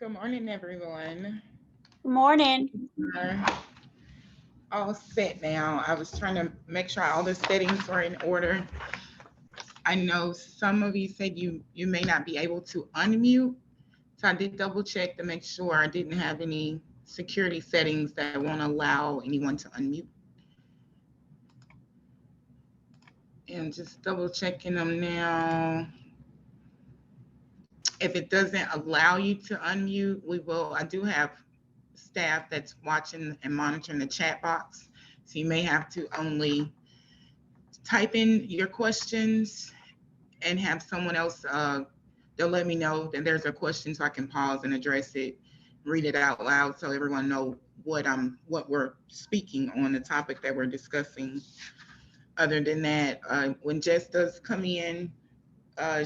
Good morning, everyone. Good morning. We're all set now. I was trying to make sure all the settings were in order. I know some of you said you may not be able to unmute, so I did double check to make sure I didn't have any security settings that won't allow anyone to unmute. And just double checking them now. If it doesn't allow you to unmute, I do have staff that's watching and monitoring the chat box. So you may have to only type in your questions and have someone else, they'll let me know that there's a question so I can pause and address it, read it out loud so everyone know what we're speaking on the topic that we're discussing. Other than that, when Jess does come in,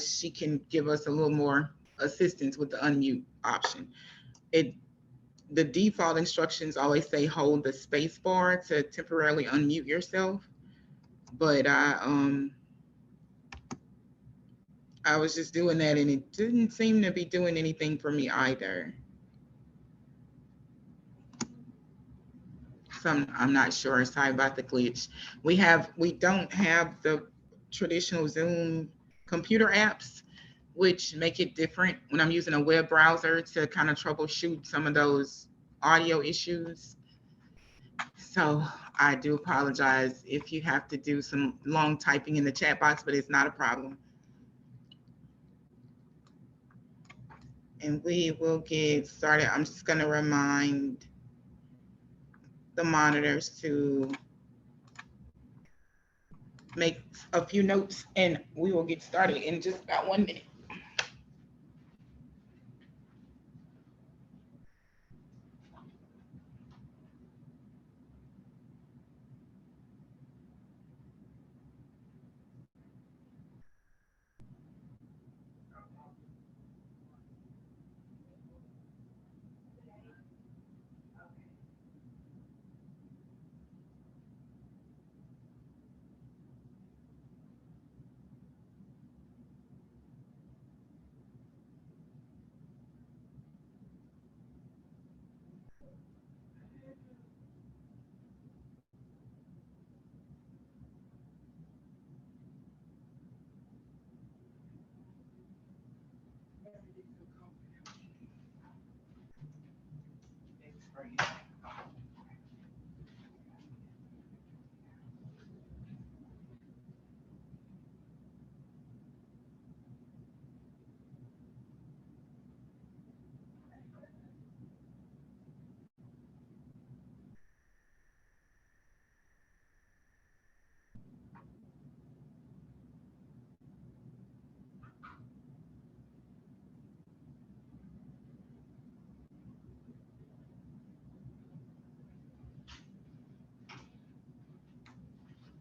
she can give us a little more assistance with the unmute option. It the default instructions always say hold the space bar to temporarily unmute yourself, but I was just doing that and it didn't seem to be doing anything for me either. So I'm not sure. Sorry about the glitch. We don't have the traditional Zoom computer apps, which make it different when I'm using a web browser to kind of troubleshoot some of those audio issues. So I do apologize if you have to do some long typing in the chat box, but it's not a problem. And we will get started. I'm just going to remind the monitors to make a few notes and we will get started in just about 1 minute.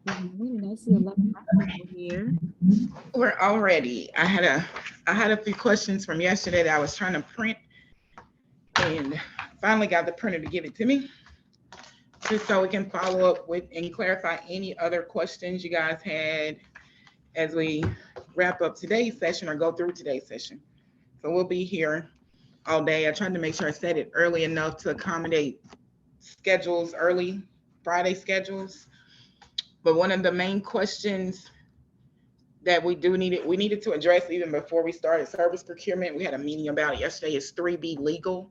Good morning. I see a lot of people here. We're all ready. I had a few questions from yesterday that I was trying to print and finally got the printer to give it to me, just so we can follow up with and clarify any other questions you guys had as we wrap up today's session or go through today's session. So we'll be here all day. I tried to make sure I set it early enough to accommodate schedules, early Friday schedules. But one of the main questions that we needed to address even before we started service procurement, we had a meeting about it yesterday, is 3B legal.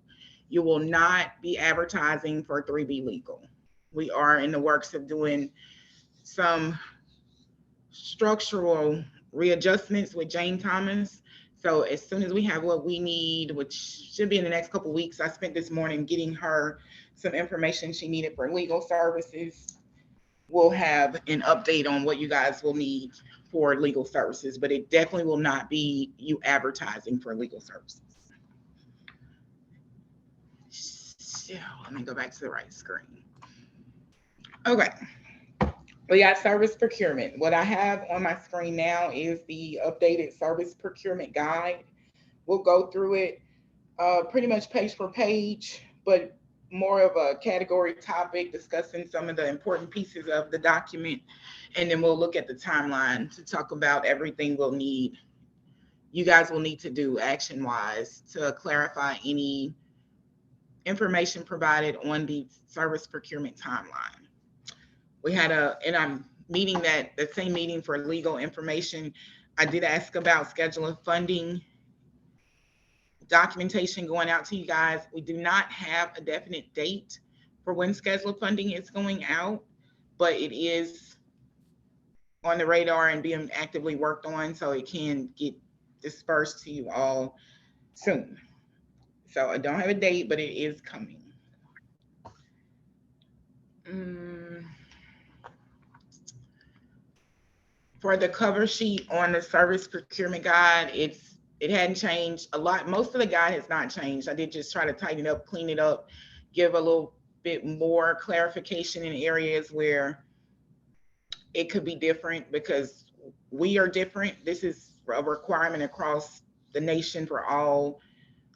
You will not be advertising for 3B legal. We are in the works of doing some structural readjustments with Jane Thomas. So as soon as we have what we need, which should be in the next couple of weeks, I spent this morning getting her some information she needed for legal services. We'll have an update on what you guys will need for legal services, but it definitely will not be you advertising for legal services. So let me go back to the right screen. Okay. We got service procurement. What I have on my screen now is the updated service procurement guide. We'll go through it pretty much page for page, but more of a category topic discussing some of the important pieces of the document. And then we'll look at the timeline to talk about everything we'll need you guys will need to do action-wise to clarify any information provided on the service procurement timeline. We had in a meeting the same meeting for legal information, I did ask about schedule of funding documentation going out to you guys. We do not have a definite date for when schedule of funding is going out, but it is on the radar and being actively worked on, so it can get dispersed to you all soon. So I don't have a date, but it is coming. For the cover sheet on the service procurement guide, it hadn't changed a lot. Most of the guide has not changed. I did just try to tighten it up, clean it up, give a little bit more clarification in areas where it could be different, because we are different. This is a requirement across the nation for all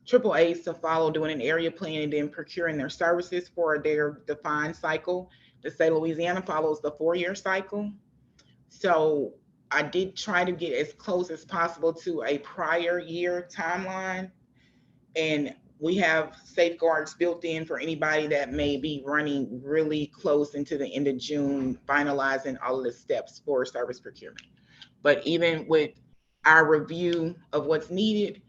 AAAs to follow, doing an area plan and then procuring their services for their defined cycle. The state of Louisiana follows the 4-year cycle. So I did try to get as close as possible to a prior year timeline. And we have safeguards built in for anybody that may be running really close into the end of June, finalizing all of the steps for service procurement. But even with our review of what's needed,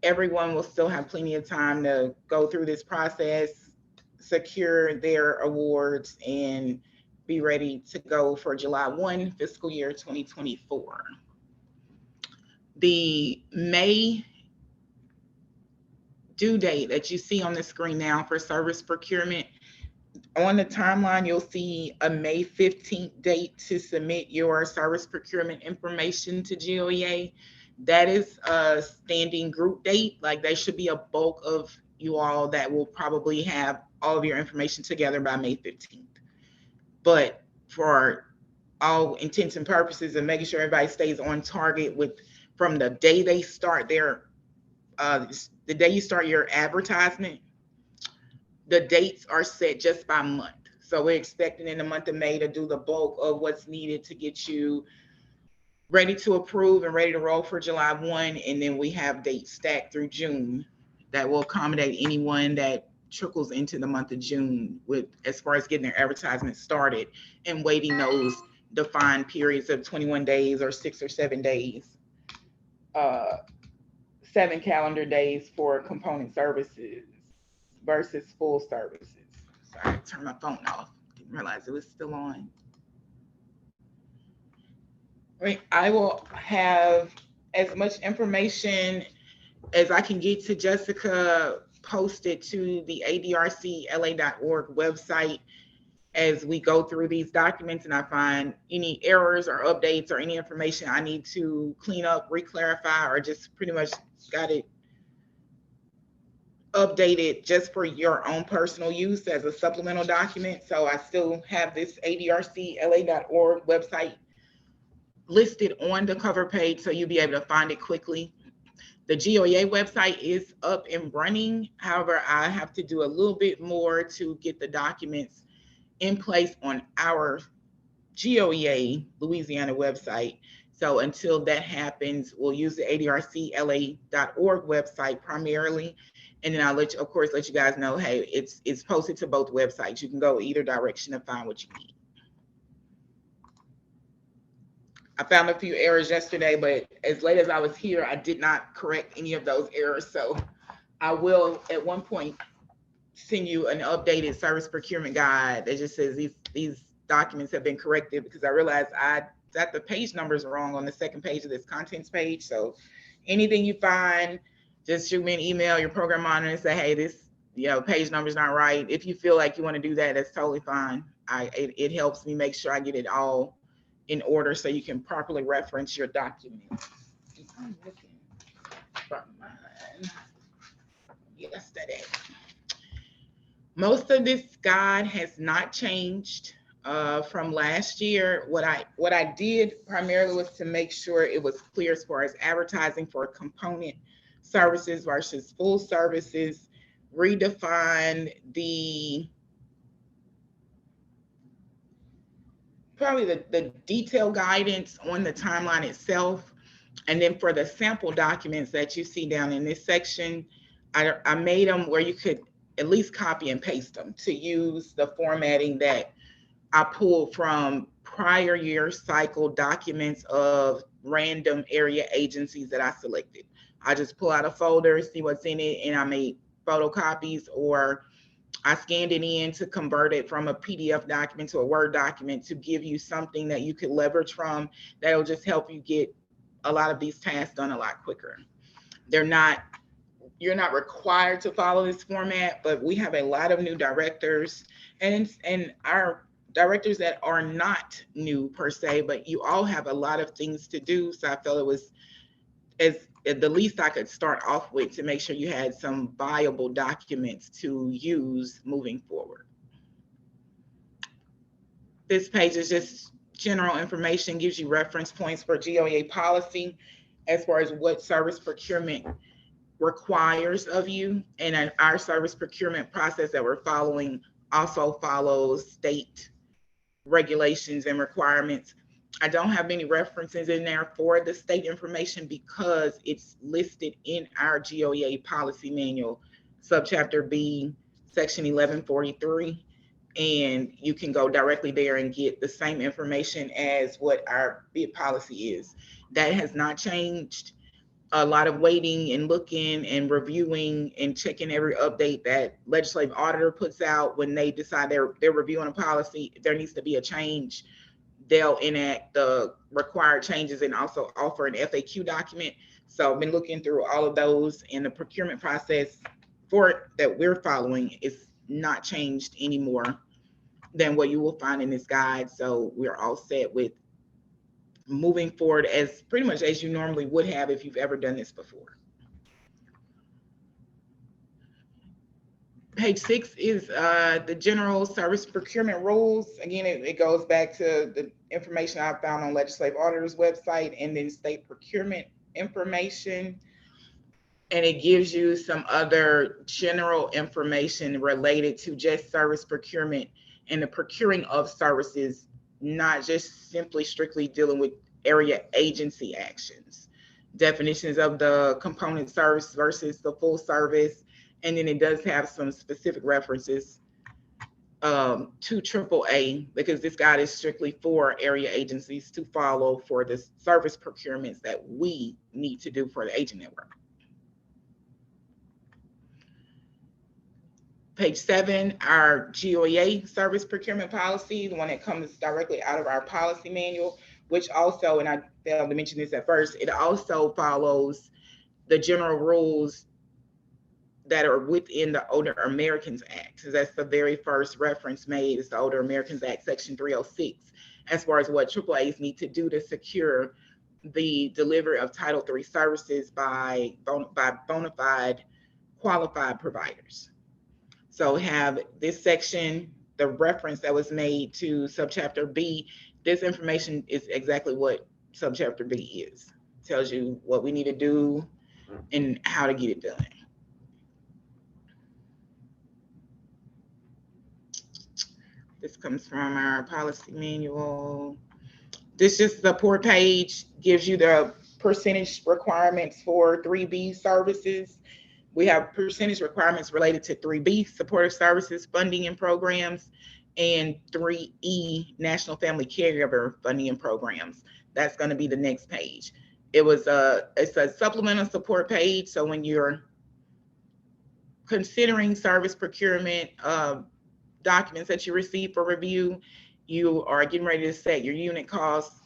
everyone will still have plenty of time to go through this process, secure their awards, and be ready to go for July 1, fiscal year 2024. The May due date that you see on the screen now for service procurement, on the timeline, you'll see a May 15th date to submit your service procurement information to GOEA. That is a standing group date. Like, there should be a bulk of you all that will probably have all of your information together by May 15th. But for all intents and purposes, and making sure everybody stays on target from the day they start the day you start your advertisement, the dates are set just by month. So we're expecting in the month of May to do the bulk of what's needed to get you ready to approve and ready to roll for July 1. And then we have dates stacked through June that will accommodate anyone that trickles into the month of June, with as far as getting their advertisement started and waiting those defined periods of 21 days or 6 or 7 days, 7 calendar days for component services versus full services. Sorry, I turned my phone off. Didn't realize it was still on. Right, I will have as much information as I can get to Jessica posted to the adrcla.org website as we go through these documents, and I find any errors or updates or any information I need to clean up, re-clarify, or just pretty much got it updated just for your own personal use as a supplemental document. So I still have this adrcla.org website listed on the cover page, so you'll be able to find it quickly. The GOEA website is up and running. However, I have to do a little bit more to get the documents in place on our GOEA Louisiana website. So until that happens, we'll use the adrcla.org website primarily. And then I'll let you guys know, hey, it's posted to both websites. You can go either direction to find what you need. I found a few errors yesterday, but as late as I was here, I did not correct any of those errors. So I will at one point send you an updated service procurement guide that just says these documents have been corrected, because I realized I got the page numbers wrong on the second page of this contents page. So anything you find, just shoot me an email, your program monitor, and say, hey, this page number's not right. If you feel like you want to do that, that's totally fine. It helps me make sure I get it all in order so you can properly reference your documents. I'm looking from mine yesterday. Most of this guide has not changed from last year. What I did primarily was to make sure it was clear as far as advertising for component services versus full services, redefine probably the detailed guidance on the timeline itself. And then for the sample documents that you see down in this section, I made them where you could at least copy and paste them to use the formatting that I pulled from prior year cycle documents of random area agencies that I selected. I just pull out a folder, see what's in it, and I made photocopies, or I scanned it in to convert it from a PDF document to a Word document to give you something that you could leverage from that'll just help you get a lot of these tasks done a lot quicker. You're not required to follow this format, but we have a lot of new directors and our directors that are not new per se, but you all have a lot of things to do. So I felt it was as the least I could start off with to make sure you had some viable documents to use moving forward. This page is just general information, gives you reference points for GOEA policy as far as what service procurement requires of you. And our service procurement process that we're following also follows state regulations and requirements. I don't have many references in there for the state information because it's listed in our GOEA policy manual, subchapter B, section 1143. And you can go directly there and get the same information as what our bid policy is. That has not changed. A lot of waiting and looking and reviewing and checking every update that legislative auditor puts out when they decide they're reviewing a policy. If there needs to be a change, they'll enact the required changes and also offer an FAQ document. So I've been looking through all of those, and the procurement process for it that we're following is not changed anymore than what you will find in this guide. So we're all set with moving forward as pretty much as you normally would have if you've ever done this before. Page 6 is the general service procurement rules. Again, it goes back to the information I found on legislative auditor's website and then state procurement information. And it gives you some other general information related to just service procurement and the procuring of services, not just simply strictly dealing with area agency actions, definitions of the component service versus the full service. And then it does have some specific references to AAA, because this guide is strictly for area agencies to follow for the service procurements that we need to do for the agent network. Page 7, our GOEA service procurement policy, the one that comes directly out of our policy manual, which also, and I failed to mention this at first, it also follows the general rules that are within the Older Americans Act. So that's the very first reference made, is the Older Americans Act, section 306, as far as what AAAs need to do to secure the delivery of Title III services by bona fide qualified providers. So have this section, the reference that was made to subchapter B. This information is exactly what subchapter B is. It tells you what we need to do and how to get it done. This comes from our policy manual. This is the poor page, gives you the percentage requirements for 3B services. We have percentage requirements related to 3B, supportive services, funding and programs, and 3E, national family caregiver funding and programs. That's going to be the next page. It's a supplemental support page. So when you're considering service procurement documents that you receive for review, you are getting ready to set your unit costs,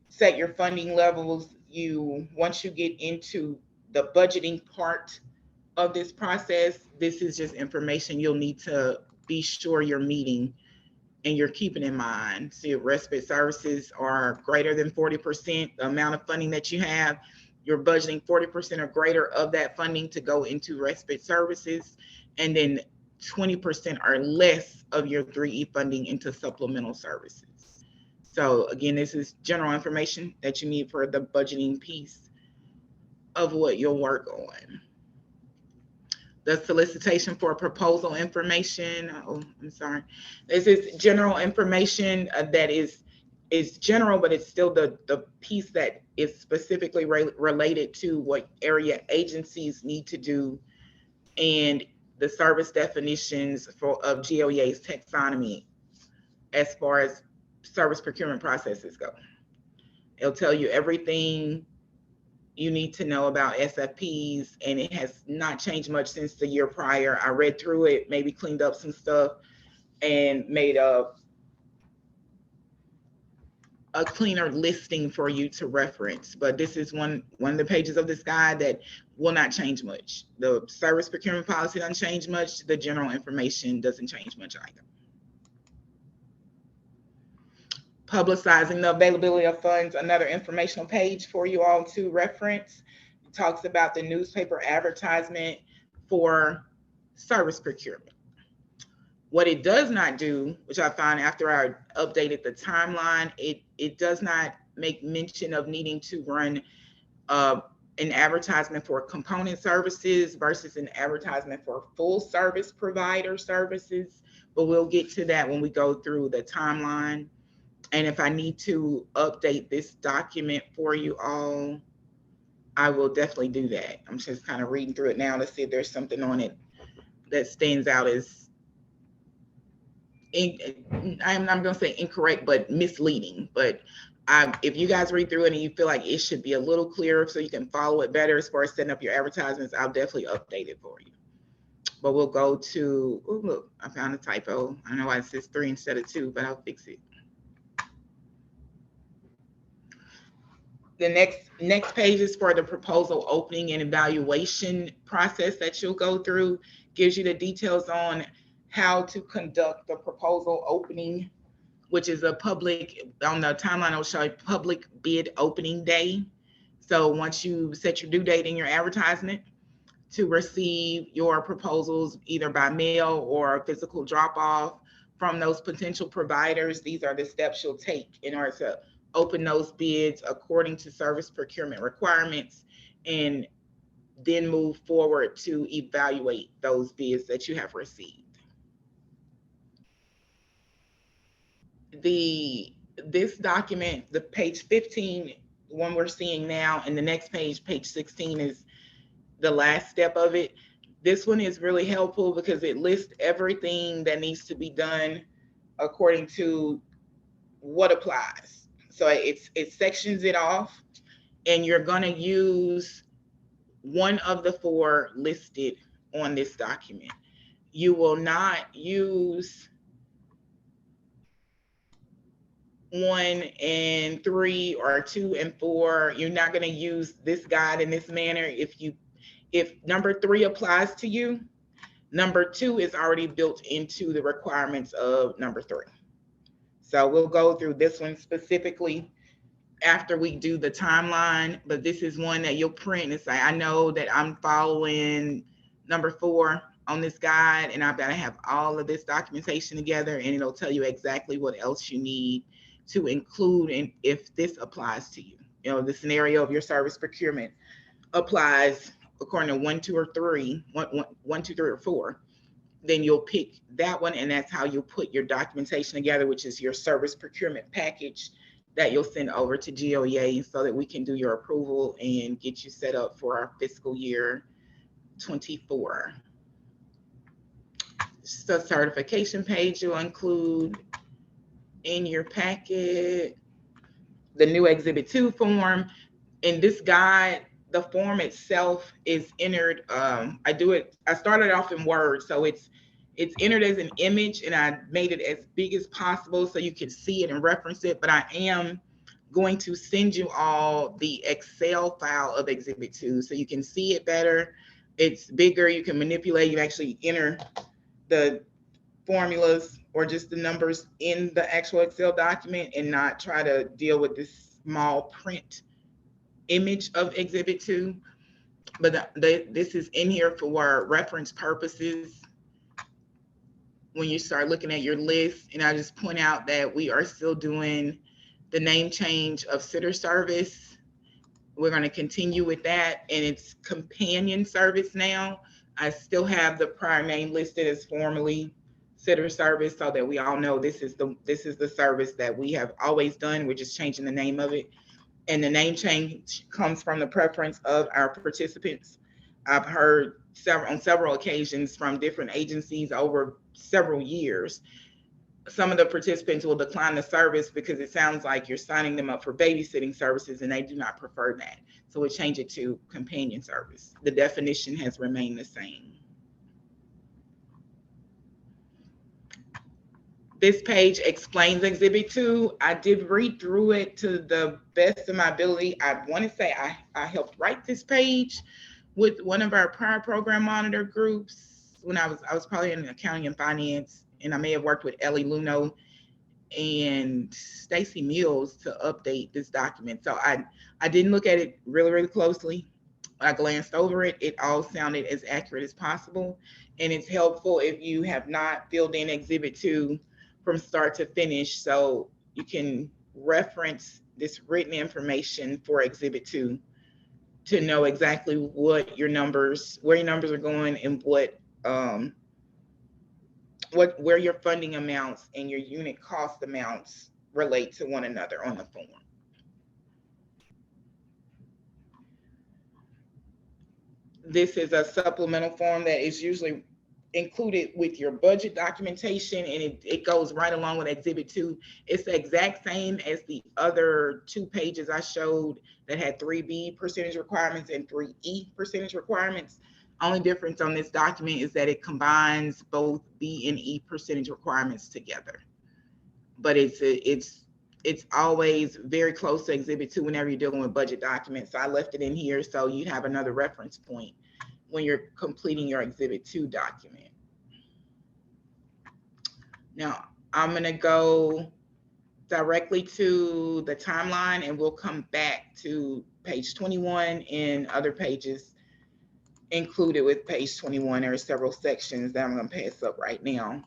set your funding levels. Once you get into the budgeting part of this process, this is just information you'll need to be sure you're meeting and you're keeping in mind. So your respite services are greater than 40%, the amount of funding that you have, you're budgeting 40% or greater of that funding to go into respite services, and then 20% or less of your 3E funding into supplemental services. So again, this is general information that you need for the budgeting piece of what you'll work on. The solicitation for proposal information. Oh, I'm sorry. This is general information that is general, but it's still the piece that It's specifically related to what area agencies need to do and the service definitions of GOEA's taxonomy as far as service procurement processes go. It'll tell you everything you need to know about SFPs, and it has not changed much since the year prior. I read through it, maybe cleaned up some stuff, and made a cleaner listing for you to reference. But this is one of the pages of this guide that will not change much. The service procurement policy doesn't change much. The general information doesn't change much either. Publicizing the availability of funds, another informational page for you all to reference. It talks about the newspaper advertisement for service procurement. What it does not do, which I found after I updated the timeline, it does not make mention of needing to run an advertisement for component services versus an advertisement for full service provider services. But we'll get to that when we go through the timeline. And if I need to update this document for you all, I will definitely do that. I'm just kind of reading through it now to see if there's something on it that stands out as, I'm not going to say incorrect, but misleading. But if you guys read through it and you feel like it should be a little clearer so you can follow it better as far as setting up your advertisements, I'll definitely update it for you. But we'll go to, oh, look, I found a typo. I know why it says 3 instead of 2, but I'll fix it. The next page is for the proposal opening and evaluation process that you'll go through. Gives you the details on how to conduct the proposal opening, which is a public, on the timeline it'll show public bid opening day. So once you set your due date in your advertisement to receive your proposals either by mail or physical drop off from those potential providers, these are the steps you'll take in order to open those bids according to service procurement requirements, and then move forward to evaluate those bids that you have received. This document, the page 15, the one we're seeing now, and the next page, page 16, is the last step of it. This one is really helpful because it lists everything that needs to be done according to what applies. So it sections it off, and you're going to use one of the 4 listed on this document. You will not use 1 and 3 or 2 and 4. You're not going to use this guide in this manner. If number 3 applies to you, number 2 is already built into the requirements of number 3. So we'll go through this one specifically after we do the timeline, but this is one that you'll print and say, I know that I'm following number 4 on this guide, and I've got to have all of this documentation together, and it'll tell you exactly what else you need to include, and if this applies to you. You know, the scenario of your service procurement applies according to 1, 2, or 3, 1, 2, 3, or 4. Then you'll pick that one, and that's how you'll put your documentation together, which is your service procurement package that you'll send over to GOEA so that we can do your approval and get you set up for our fiscal year 24. The certification page you'll include in your packet, the new Exhibit 2 form. In this guide, the form itself is entered. I started off in Word, so it's entered as an image, and I made it as big as possible so you can see it and reference it. But I am going to send you all the Excel file of Exhibit 2 so you can see it better. It's bigger. You can manipulate. You actually enter the formulas or just the numbers in the actual Excel document and not try to deal with this small print image of Exhibit 2. But this is in here for reference purposes when you start looking at your list. And I just point out that we are still doing the name change of sitter service. We're going to continue with that, and it's companion service now. I still have the prior name listed as formerly sitter service so that we all know this is the service that we have always done. We're just changing the name of it. And the name change comes from the preference of our participants. I've heard on several occasions from different agencies over several years. Some of the participants will decline the service because it sounds like you're signing them up for babysitting services and they do not prefer that. So we change it to companion service. The definition has remained the same. This page explains Exhibit 2. I did read through it to the best of my ability. I want to say I helped write this page with one of our prior program monitor groups when I was probably in accounting and finance, and I may have worked with Ellie Luno and Stacy Mills to update this document. So I didn't look at it really closely. I glanced over it. It all sounded as accurate as possible, and it's helpful if you have not filled in Exhibit 2 from start to finish, so you can reference this written information for Exhibit 2 to know exactly where your numbers are going, and where your funding amounts and your unit cost amounts relate to one another on the form. This is a supplemental form that is usually included with your budget documentation, and it goes right along with Exhibit 2. It's the exact same as the other 2 pages I showed that had 3B percentage requirements and 3E percentage requirements. Only difference on this document is that it combines both B and E percentage requirements together. But it's always very close to Exhibit 2 whenever you're dealing with budget documents. So I left it in here so you have another reference point when you're completing your Exhibit 2 document. Now, I'm going to go directly to the timeline, and we'll come back to page 21 and other pages included with page 21. There are several sections that I'm going to pass up right now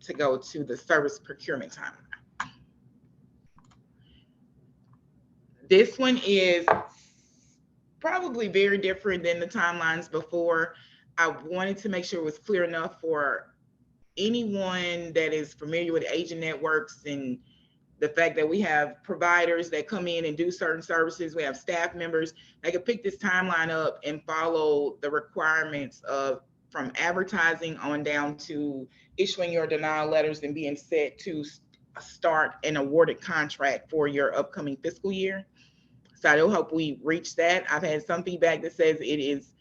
to go to the service procurement timeline. This one is probably very different than the timelines before. I wanted to make sure it was clear enough for anyone that is familiar with agent networks and the fact that we have providers that come in and do certain services. We have staff members that can pick this timeline up and follow the requirements of from advertising on down to issuing your denial letters and being set to start an awarded contract for your upcoming fiscal year. So I do hope we reach that. I've had some feedback that says it is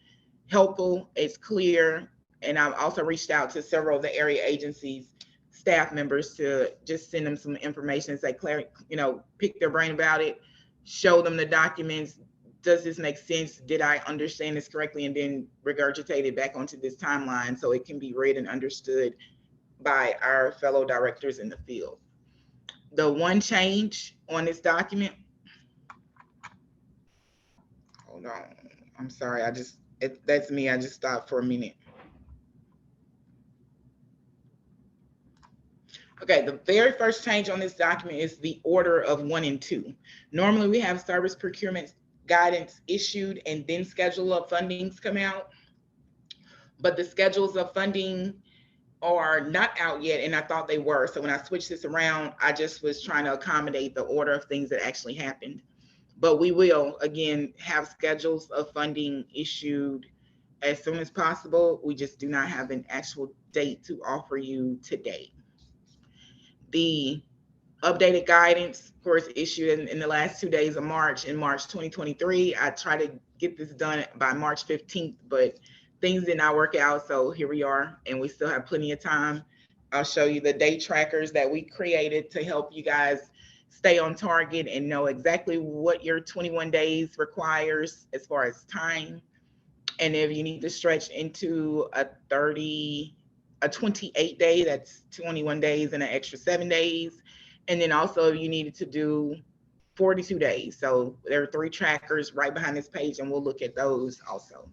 helpful, it's clear, and I've also reached out to several of the area agencies staff members to just send them some information, say, pick their brain about it, show them the documents. Does this make sense? Did I understand this correctly? And then regurgitate it back onto this timeline so it can be read and understood by our fellow directors in the field. The one change on this document, hold on, I'm sorry, that's me, I just stopped for a minute. Okay, the very first change on this document is the order of 1 and 2. Normally we have service procurement guidance issued and then schedule of fundings come out, but the schedules of funding are not out yet, and I thought they were. So when I switched this around, I just was trying to accommodate the order of things that actually happened. But we will, again, have schedules of funding issued as soon as possible. We just do not have an actual date to offer you today. The updated guidance, of course, issued in the last 2 days of March, in March 2023. I tried to get this done by March 15th, but things did not work out. So here we are, and we still have plenty of time. I'll show you the day trackers that we created to help you guys stay on target and know exactly what your 21 days requires as far as time. And if you need to stretch into a 28 day, that's 21 days and an extra 7 days. And then also you needed to do 42 days. So there are 3 trackers right behind this page, and we'll look at those also.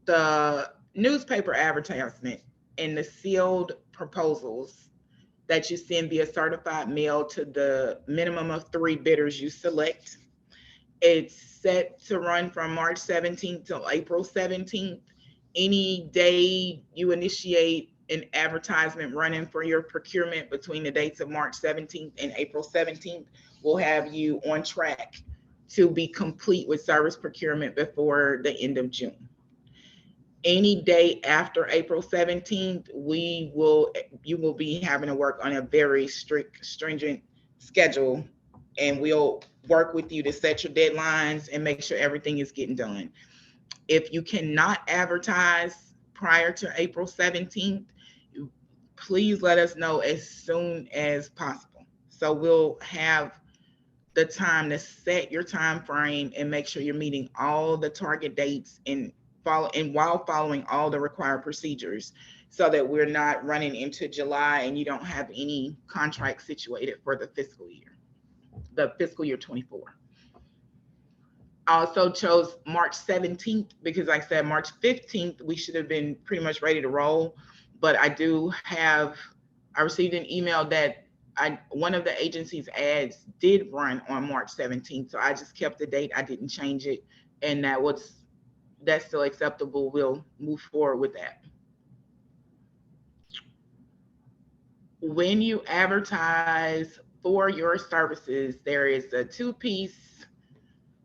The newspaper advertisement and the sealed proposals that you send via certified mail to the minimum of 3 bidders you select. It's set to run from March 17th till April 17th. Any day you initiate an advertisement running for your procurement between the dates of March 17th and April 17th will have you on track to be complete with service procurement before the end of June. Any day after April 17th, you will be having to work on a very stringent schedule, and we'll work with you to set your deadlines and make sure everything is getting done. If you cannot advertise prior to April 17th, please let us know as soon as possible. So we'll have the time to set your time frame and make sure you're meeting all the target dates and while following all the required procedures, so that we're not running into July and you don't have any contracts situated for the fiscal year 24. I also chose March 17th because, like I said, March 15th, we should have been pretty much ready to roll. But I received an email that one of the agency's ads did run on March 17th. So I just kept the date. I didn't change it. And that's still acceptable. We'll move forward with that. When you advertise for your services, there is a two-piece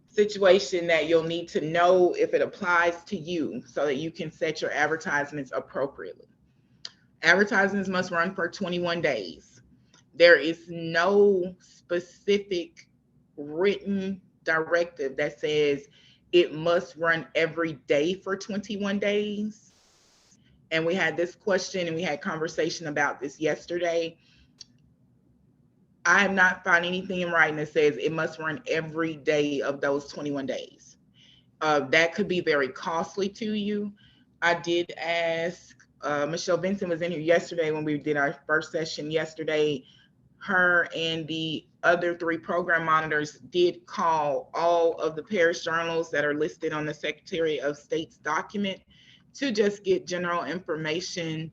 situation that you'll need to know if it applies to you so that you can set your advertisements appropriately. Advertisements must run for 21 days. There is no specific written directive that says it must run every day for 21 days. And we had this question and we had conversation about this yesterday. I have not found anything in writing that says it must run every day of those 21 days. That could be very costly to you. I did ask, Michelle Vincent was in here yesterday when we did our first session yesterday. Her and the other 3 program monitors did call all of the parish journals that are listed on the Secretary of State's document to just get general information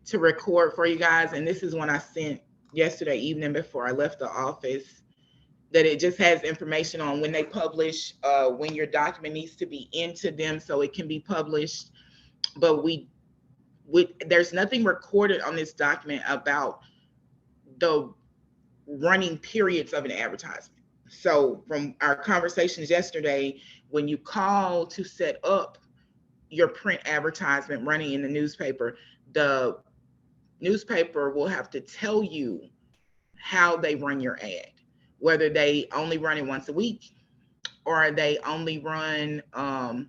to record for you guys. And this is when I sent yesterday evening before I left the office, that it just has information on when they publish, when your document needs to be into them so it can be published. But there's nothing recorded on this document about the running periods of an advertisement. So from our conversations yesterday, when you call to set up your print advertisement running in the newspaper, the newspaper will have to tell you how they run your ad, whether they only run it once a week or they only run an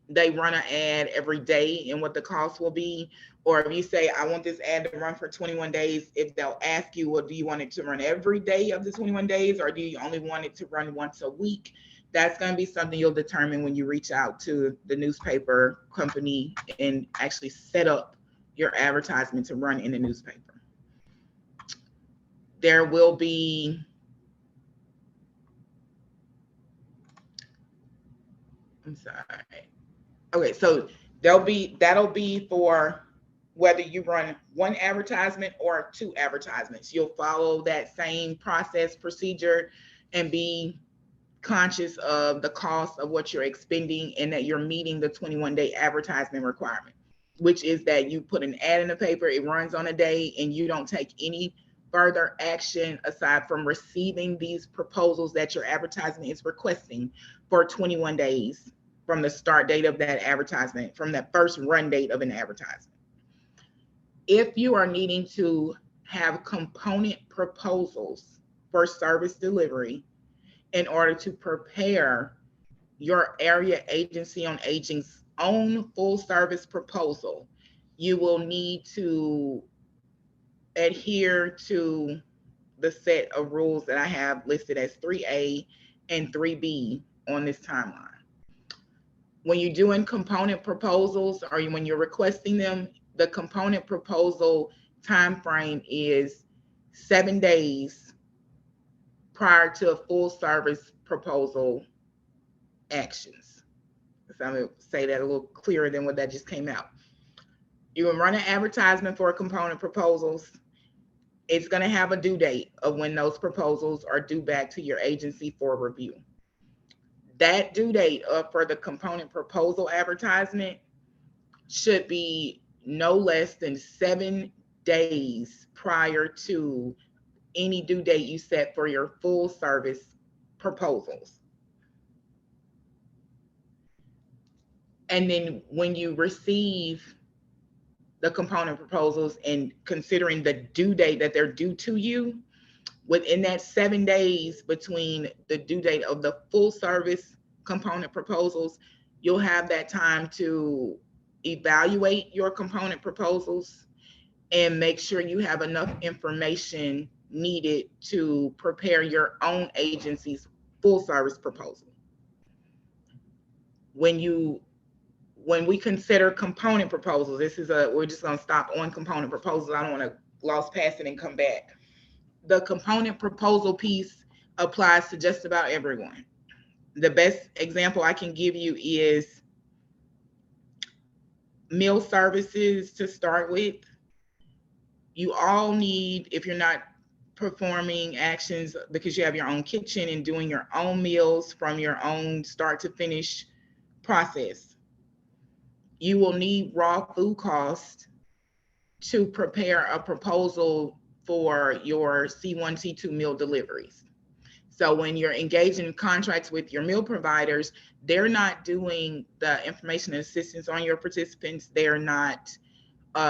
ad every day and what the cost will be. Or if you say, I want this ad to run for 21 days, if they'll ask you, well, do you want it to run every day of the 21 days or do you only want it to run once a week? That's going to be something you'll determine when you reach out to the newspaper company and actually set up your advertisement to run in the newspaper. There will be, I'm sorry. Okay, so that'll be for whether you run 1 advertisement or 2 advertisements. You'll follow that same process procedure and be conscious of the cost of what you're expending and that you're meeting the 21-day advertisement requirement, which is that you put an ad in the paper, it runs on a day, and you don't take any further action aside from receiving these proposals that your advertisement is requesting for 21 days from the start date of that advertisement, from that first run date of an advertisement. If you are needing to have component proposals for service delivery in order to prepare your area agency on aging's own full service proposal, you will need to adhere to the set of rules that I have listed as 3A and 3B on this timeline. When you're doing component proposals or when you're requesting them, the component proposal time frame is 7 days prior to a full service proposal actions. So I'm going to say that a little clearer than what that just came out. You will run an advertisement for component proposals. It's going to have a due date of when those proposals are due back to your agency for review. That due date for the component proposal advertisement should be no less than 7 days prior to any due date you set for your full service proposals. And then when you receive the component proposals and considering the due date that they're due to you, within that 7 days between the due date of the full service component proposals, you'll have that time to evaluate your component proposals and make sure you have enough information needed to prepare your own agency's full service proposal. When we consider component proposals, we're just going to stop on component proposals. I don't want to gloss past it and come back. The component proposal piece applies to just about everyone. The best example I can give you is meal services to start with. You all need, if you're not performing actions because you have your own kitchen and doing your own meals from your own start to finish process, you will need raw food costs to prepare a proposal for your C1, C2 meal deliveries. So when you're engaged in contracts with your meal providers, they're not doing the information and assistance on your participants. They're not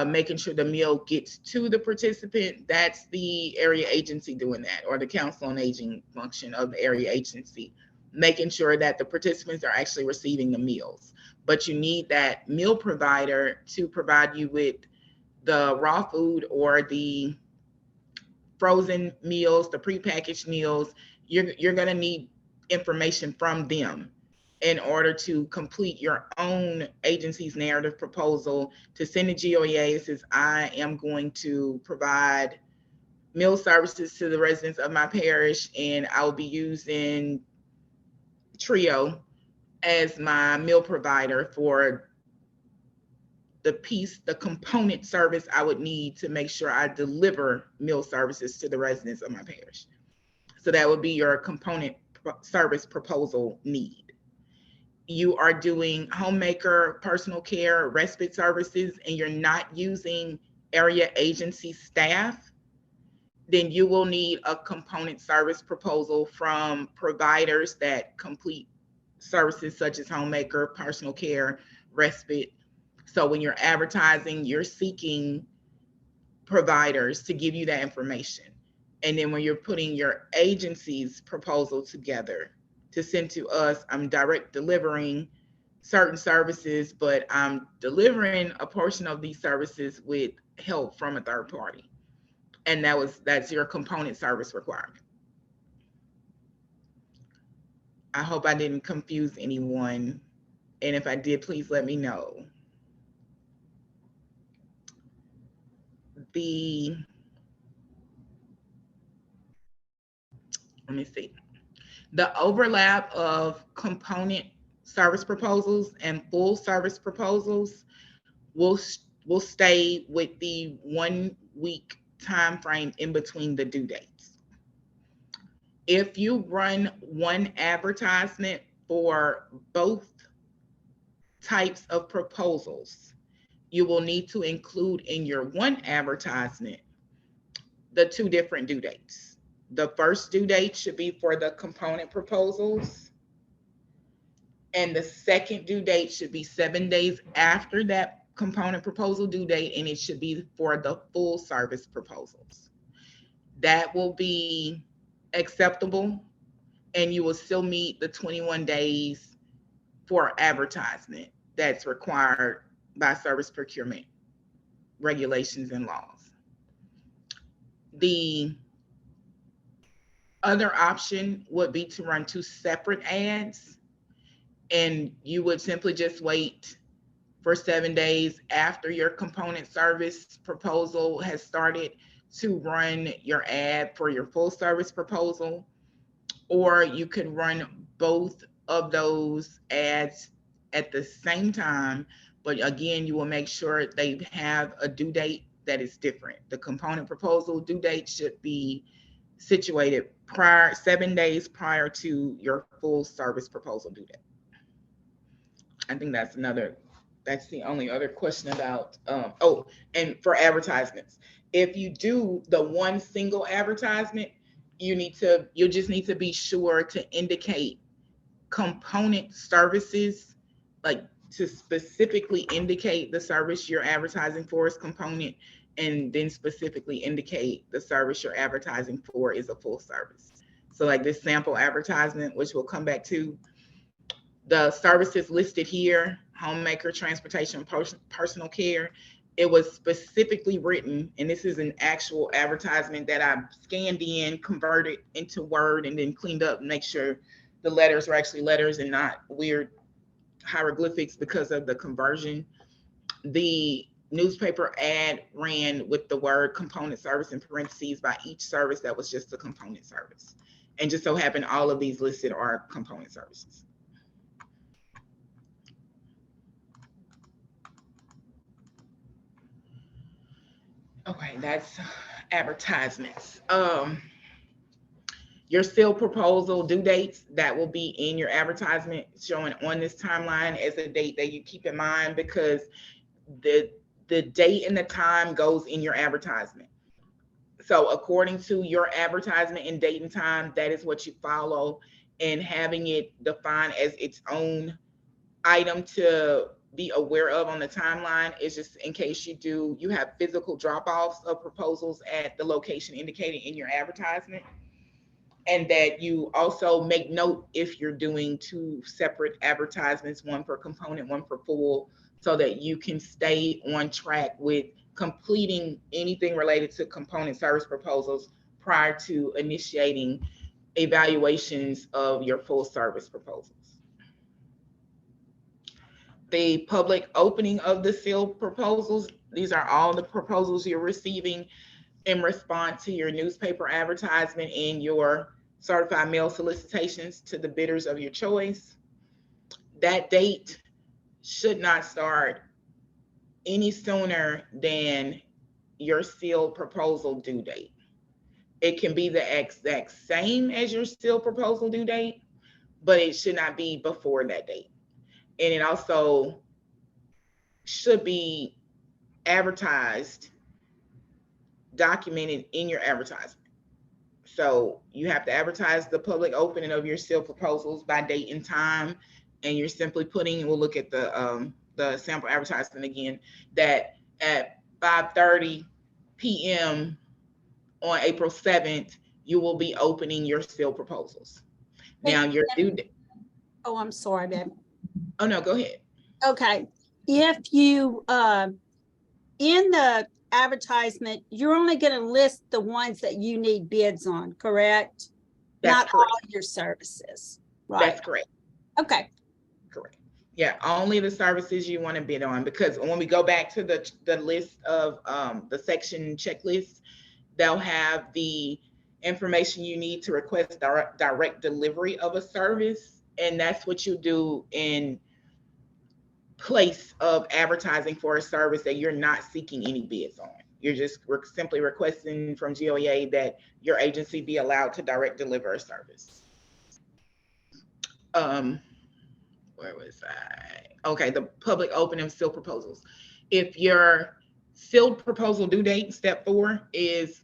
making sure the meal gets to the participant. That's the area agency doing that, or the council on aging function of the area agency, making sure that the participants are actually receiving the meals. But you need that meal provider to provide you with the raw food or the frozen meals, the prepackaged meals. You're going to need information from them in order to complete your own agency's narrative proposal to send to GOEA. It says, I am going to provide meal services to the residents of my parish, and I will be using Trio as my meal provider for the component service I would need to make sure I deliver meal services to the residents of my parish. So that would be your component service proposal need. You are doing homemaker, personal care, respite services, and you're not using area agency staff, then you will need a component service proposal from providers that complete services such as homemaker, personal care, respite. So when you're advertising, you're seeking providers to give you that information. And then when you're putting your agency's proposal together to send to us, I'm direct delivering certain services, but I'm delivering a portion of these services with help from a third party. And that's your component service requirement. I hope I didn't confuse anyone. And if I did, please let me know. Let me see. The overlap of component service proposals and full service proposals will stay with the 1 week time frame in between the due dates. If you run one advertisement for both types of proposals, you will need to include in your one advertisement the 2 different due dates. The first due date should be for the component proposals, and the second due date should be 7 days after that component proposal due date, and it should be for the full service proposals. That will be acceptable, and you will still meet the 21 days for advertisement that's required by service procurement regulations and laws. The other option would be to run 2 separate ads, and you would simply just wait for 7 days after your component service proposal has started to run your ad for your full service proposal. Or you could run both of those ads at the same time, but again, you will make sure they have a due date that is different. The component proposal due date should be situated 7 days prior to your full service proposal due date. I think that's the only other question about, and for advertisements. If you do the one single advertisement, you'll just need to be sure to indicate component services, like to specifically indicate the service you're advertising for is component, and then specifically indicate the service you're advertising for is a full service. So like this sample advertisement, which we'll come back to, the services listed here, homemaker, transportation, personal care, it was specifically written, and this is an actual advertisement that I scanned in, converted into Word, and then cleaned up and make sure the letters were actually letters and not weird hieroglyphics because of the conversion. The newspaper ad ran with the word component service in parentheses by each service that was just a component service. And just so happened, all of these listed are component services. Okay, that's advertisements. Your sale proposal due dates that will be in your advertisement showing on this timeline as a date that you keep in mind, because the date and the time goes in your advertisement. So according to your advertisement and date and time, that is what you follow, and having it defined as its own item to be aware of on the timeline is just in case you have physical drop-offs of proposals at the location indicated in your advertisement. And that you also make note if you're doing two separate advertisements, one for component, one for full, so that you can stay on track with completing anything related to component service proposals prior to initiating evaluations of your full service proposals. The public opening of the sealed proposals, these are all the proposals you're receiving in response to your newspaper advertisement and your certified mail solicitations to the bidders of your choice. That date should not start any sooner than your sealed proposal due date. It can be the exact same as your sealed proposal due date, but it should not be before that date. And it also should be advertised, documented in your advertisement. So you have to advertise the public opening of your sealed proposals by date and time, and you're simply putting, we'll look at the sample advertisement again, that at 5:30 p.m. on April 7th, you will be opening your sealed proposals. Now your due date. Oh, I'm sorry, babe. Oh no, go ahead. Okay. If you, in the advertisement, you're only going to list the ones that you need bids on, correct? That's Not correct. all your services, right? That's correct. Okay. Correct. Yeah, only the services you want to bid on, because when we go back to the list of the section checklist, they'll have the information you need to request direct delivery of a service, and that's what you do in place of advertising for a service that you're not seeking any bids on. You're just simply requesting from GOEA that your agency be allowed to direct deliver a service. Where was I? Okay, the public opening of sealed proposals. If your sealed proposal due date, step 4, is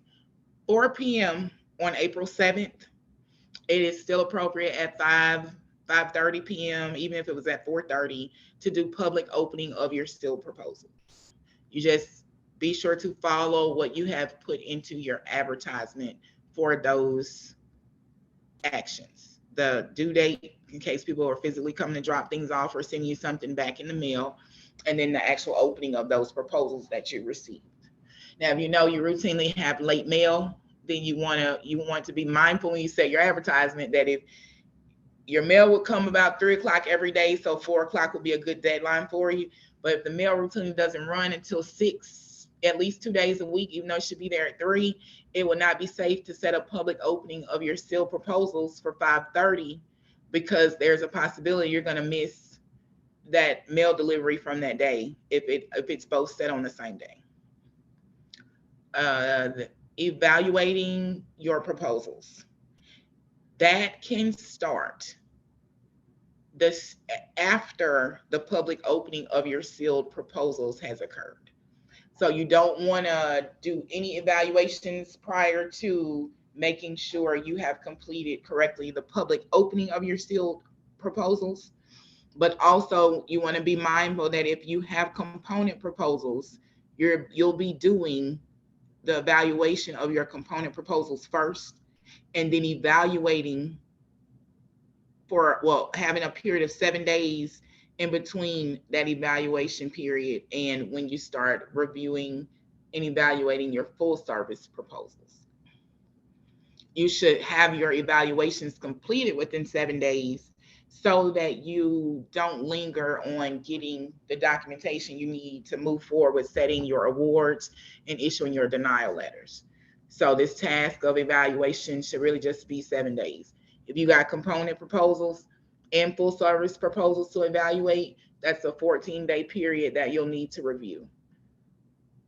4 p.m. on April 7th, it is still appropriate at 5:30 p.m., even if it was at 4:30, to do public opening of your sealed proposals. You just be sure to follow what you have put into your advertisement for those actions. The due date, in case people are physically coming to drop things off or send you something back in the mail, and then the actual opening of those proposals that you received. Now, if you know you routinely have late mail, then you want to be mindful when you set your advertisement that if your mail would come about 3 o'clock every day, so 4 o'clock would be a good deadline for you. But if the mail routinely doesn't run until 6, at least 2 days a week, even though it should be there at 3, it would not be safe to set a public opening of your sealed proposals for 5:30, because there's a possibility you're going to miss that mail delivery from that day if it's both set on the same day. Evaluating your proposals. That can start this after the public opening of your sealed proposals has occurred. So you don't want to do any evaluations prior to making sure you have completed correctly the public opening of your sealed proposals. But also you want to be mindful that if you have component proposals, you'll be doing the evaluation of your component proposals first, and then evaluating for, well, having a period of 7 days in between that evaluation period and when you start reviewing and evaluating your full service proposals. You should have your evaluations completed within 7 days so that you don't linger on getting the documentation you need to move forward with setting your awards and issuing your denial letters. So this task of evaluation should really just be 7 days. If you got component proposals and full service proposals to evaluate, that's a 14-day period that you'll need to review.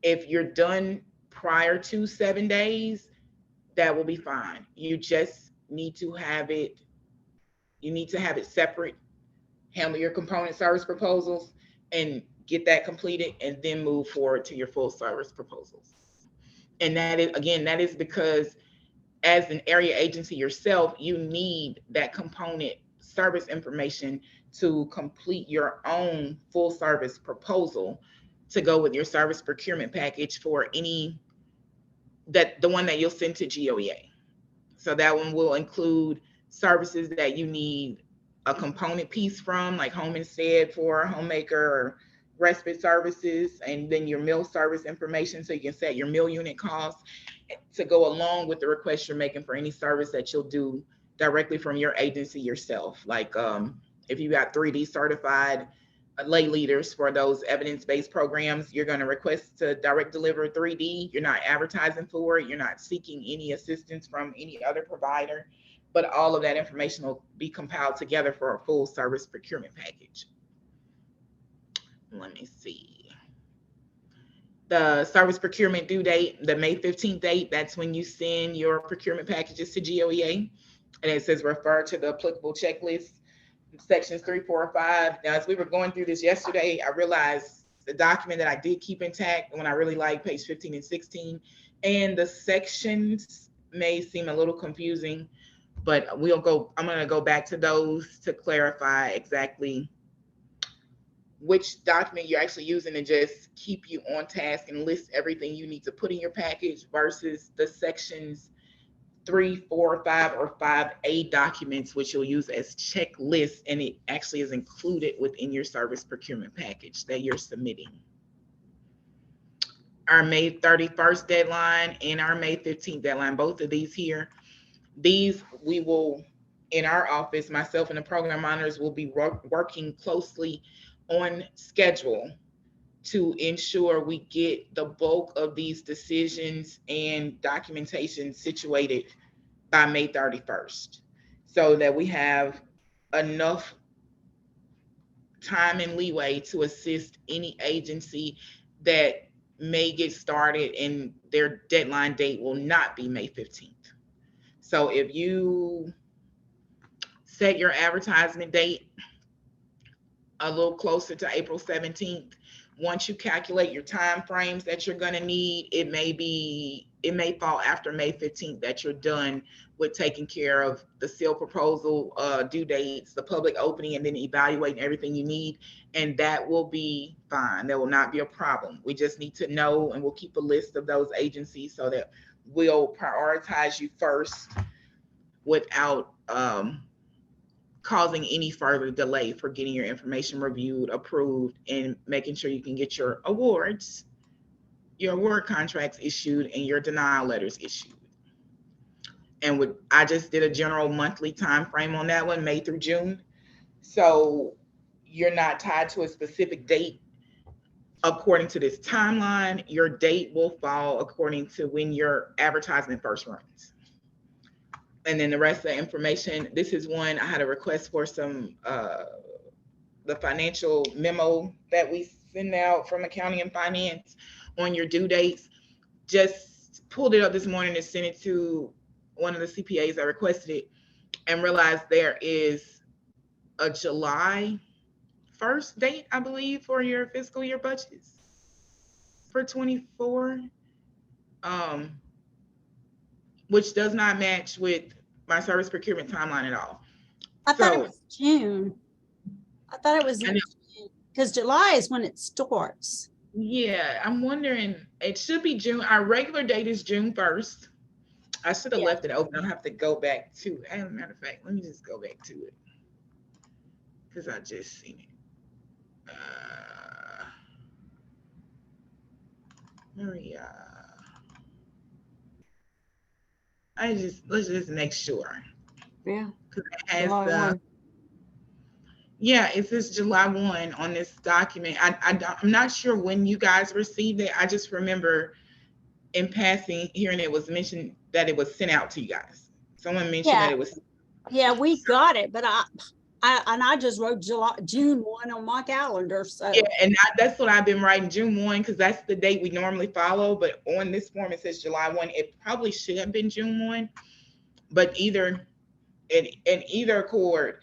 If you're done prior to 7 days, that will be fine. You just need to have it, separate, handle your component service proposals and get that completed, and then move forward to your full service proposals. And that is because as an area agency yourself, you need that component service information to complete your own full service proposal to go with your service procurement package for the one that you'll send to GOEA. So that one will include services that you need a component piece from, like home instead for a homemaker, or respite services, and then your meal service information so you can set your meal unit costs to go along with the request you're making for any service that you'll do directly from your agency yourself. Like if you got 3D certified lay leaders for those evidence-based programs, you're going to request to direct deliver 3D. You're not advertising for it. You're not seeking any assistance from any other provider, but all of that information will be compiled together for a full service procurement package. Let me see. The service procurement due date, the May 15th date, that's when you send your procurement packages to GOEA. And it says refer to the applicable checklist, sections 3, 4, or 5. Now, as we were going through this yesterday, I realized the document that I did keep intact, the one I really like, page 15 and 16, and the sections may seem a little confusing, but I'm going to go back to those to clarify exactly which document you're actually using and just keep you on task and list everything you need to put in your package versus the sections 3, 4, 5, or 5A documents, which you'll use as checklists, and it actually is included within your service procurement package that you're submitting. Our May 31st deadline and our May 15th deadline, both of these here, these we will, in our office, myself and the program monitors will be working closely on schedule to ensure we get the bulk of these decisions and documentation situated by May 31st, so that we have enough time and leeway to assist any agency that may get started and their deadline date will not be May 15th. So if you set your advertisement date a little closer to April 17th, once you calculate your time frames that you're going to need, it may fall after May 15th that you're done with taking care of the seal proposal due dates, the public opening, and then evaluating everything you need. And that will be fine. There will not be a problem. We just need to know, and we'll keep a list of those agencies so that we'll prioritize you first without causing any further delay for getting your information reviewed, approved, and making sure you can get your awards, your award contracts issued, and your denial letters issued. And I just did a general monthly time frame on that one, May through June. So you're not tied to a specific date according to this timeline. Your date will fall according to when your advertisement first runs. And then the rest of the information, this is one I had a request for some, the financial memo that we send out from accounting and finance on your due dates. Just pulled it up this morning and sent it to one of the CPAs that requested it, and realized there is a July 1st date, I believe, for your fiscal year budgets for 24. which does not match with my service procurement timeline at all. I thought it So, was June. I thought it was I in know. June, because July is when it starts. Yeah, I'm wondering, it should be June. Our regular date is June 1st. I should have Yeah. left it open. I'll have to go back to, as a matter of fact, let me just go back to it because I just seen it. Maria. Let's just make sure. Yeah, Because it has July the, 1. yeah, it says July 1 on this document. I'm not sure when you guys received it. I just remember in passing hearing it was mentioned that it was sent out to you guys. Someone mentioned that Yeah, it was. yeah, we got it, but I just wrote June 1 on my calendar, so. Yeah, and that's what I've been writing, June 1, because that's the date we normally follow. But on this form, it says July 1. It probably should have been June 1, but in either accord,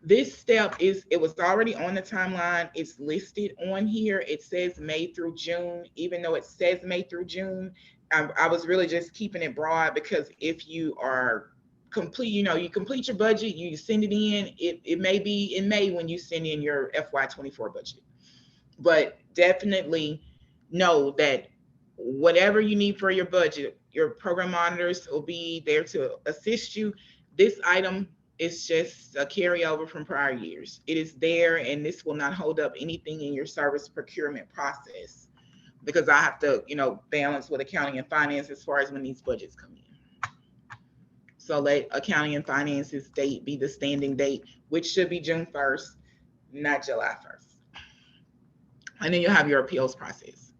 this step it was already on the timeline. It's listed on here. It says May through June, even though it says May through June. I was really just keeping it broad because if you are complete, you complete your budget, you send it in. It may be in May when you send in your FY24 budget. But definitely know that whatever you need for your budget, your program monitors will be there to assist you. This item is just a carryover from prior years. It is there, and this will not hold up anything in your service procurement process because I have to, balance with accounting and finance as far as when these budgets come in. So let accounting and finance's date be the standing date, which should be June 1st, not July 1st. And then you'll have your appeals process.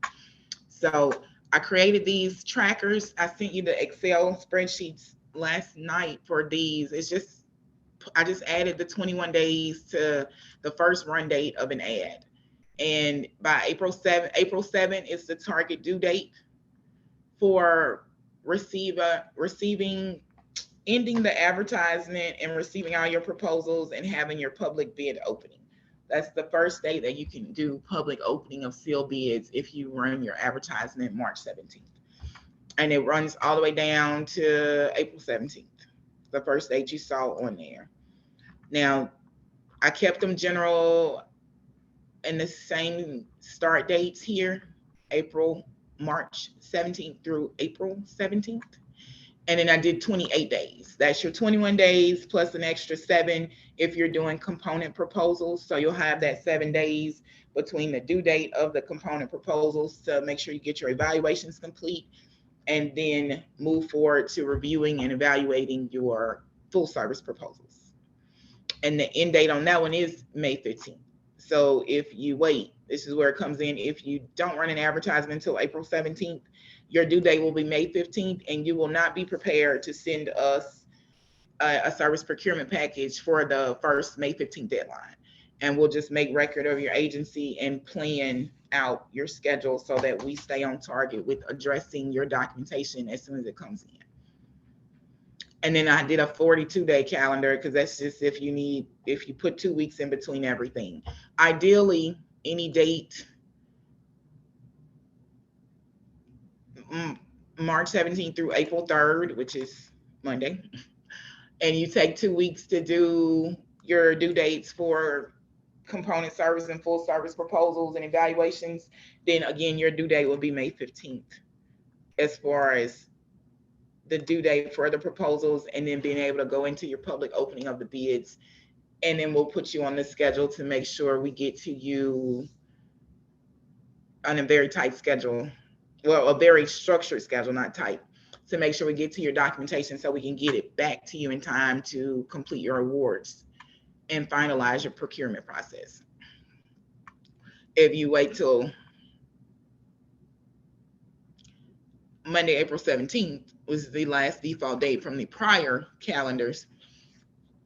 So I created these trackers. I sent you the Excel spreadsheets last night for these. I just added the 21 days to the first run date of an ad. And by April 7 is the target due date for ending the advertisement and receiving all your proposals and having your public bid opening. That's the first day that you can do public opening of sealed bids if you run your advertisement March 17th. And it runs all the way down to April 17th, the first date you saw on there. Now, I kept them general and the same start dates here, March 17th through April 17th. And then I did 28 days. That's your 21 days plus an extra 7 if you're doing component proposals. So you'll have that 7 days between the due date of the component proposals to make sure you get your evaluations complete and then move forward to reviewing and evaluating your full service proposals. And the end date on that one is May 15th. So if you wait, this is where it comes in. If you don't run an advertisement until April 17th, your due date will be May 15th, and you will not be prepared to send us a service procurement package for the first May 15th deadline. And we'll just make record of your agency and plan out your schedule so that we stay on target with addressing your documentation as soon as it comes in. And then I did a 42-day calendar because that's just if you put 2 weeks in between everything. Ideally, any date March 17th through April 3rd, which is Monday, and you take 2 weeks to do your due dates for component service and full service proposals and evaluations, then again, your due date will be May 15th as far as the due date for the proposals, and then being able to go into your public opening of the bids. And then we'll put you on the schedule to make sure we get to you on a very tight schedule. Well, a very structured schedule, not tight, to make sure we get to your documentation so we can get it back to you in time to complete your awards and finalize your procurement process. If you wait till Monday, April 17th was the last default date from the prior calendars,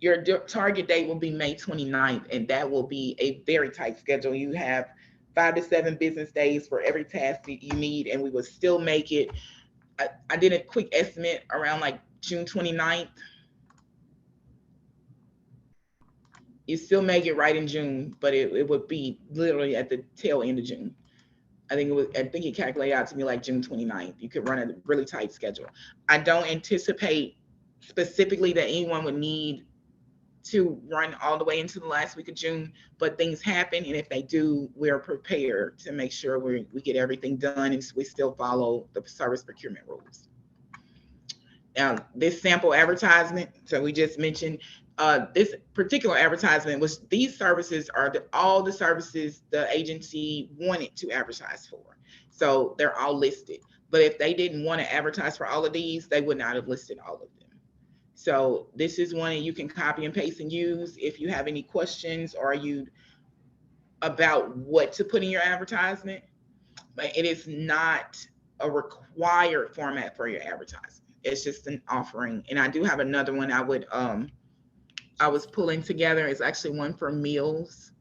your target date will be May 29th, and that will be a very tight schedule. You have 5 to 7 business days for every task that you need, and we will still make it. I did a quick estimate around like June 29th. You still make it right in June, but it would be literally at the tail end of June. I think it calculated out to me like June 29th. You could run a really tight schedule. I don't anticipate specifically that anyone would need to run all the way into the last week of June, but things happen. And if they do, we're prepared to make sure we get everything done and we still follow the service procurement rules. Now, this sample advertisement, so we just mentioned, this particular advertisement was, these services are all the services the agency wanted to advertise for. So they're all listed. But if they didn't want to advertise for all of these, they would not have listed all of them. So this is one you can copy and paste and use if you have any questions or you about what to put in your advertisement. But it is not a required format for your advertisement. It's just an offering. And I do have another one I was pulling together. It's actually one for meals,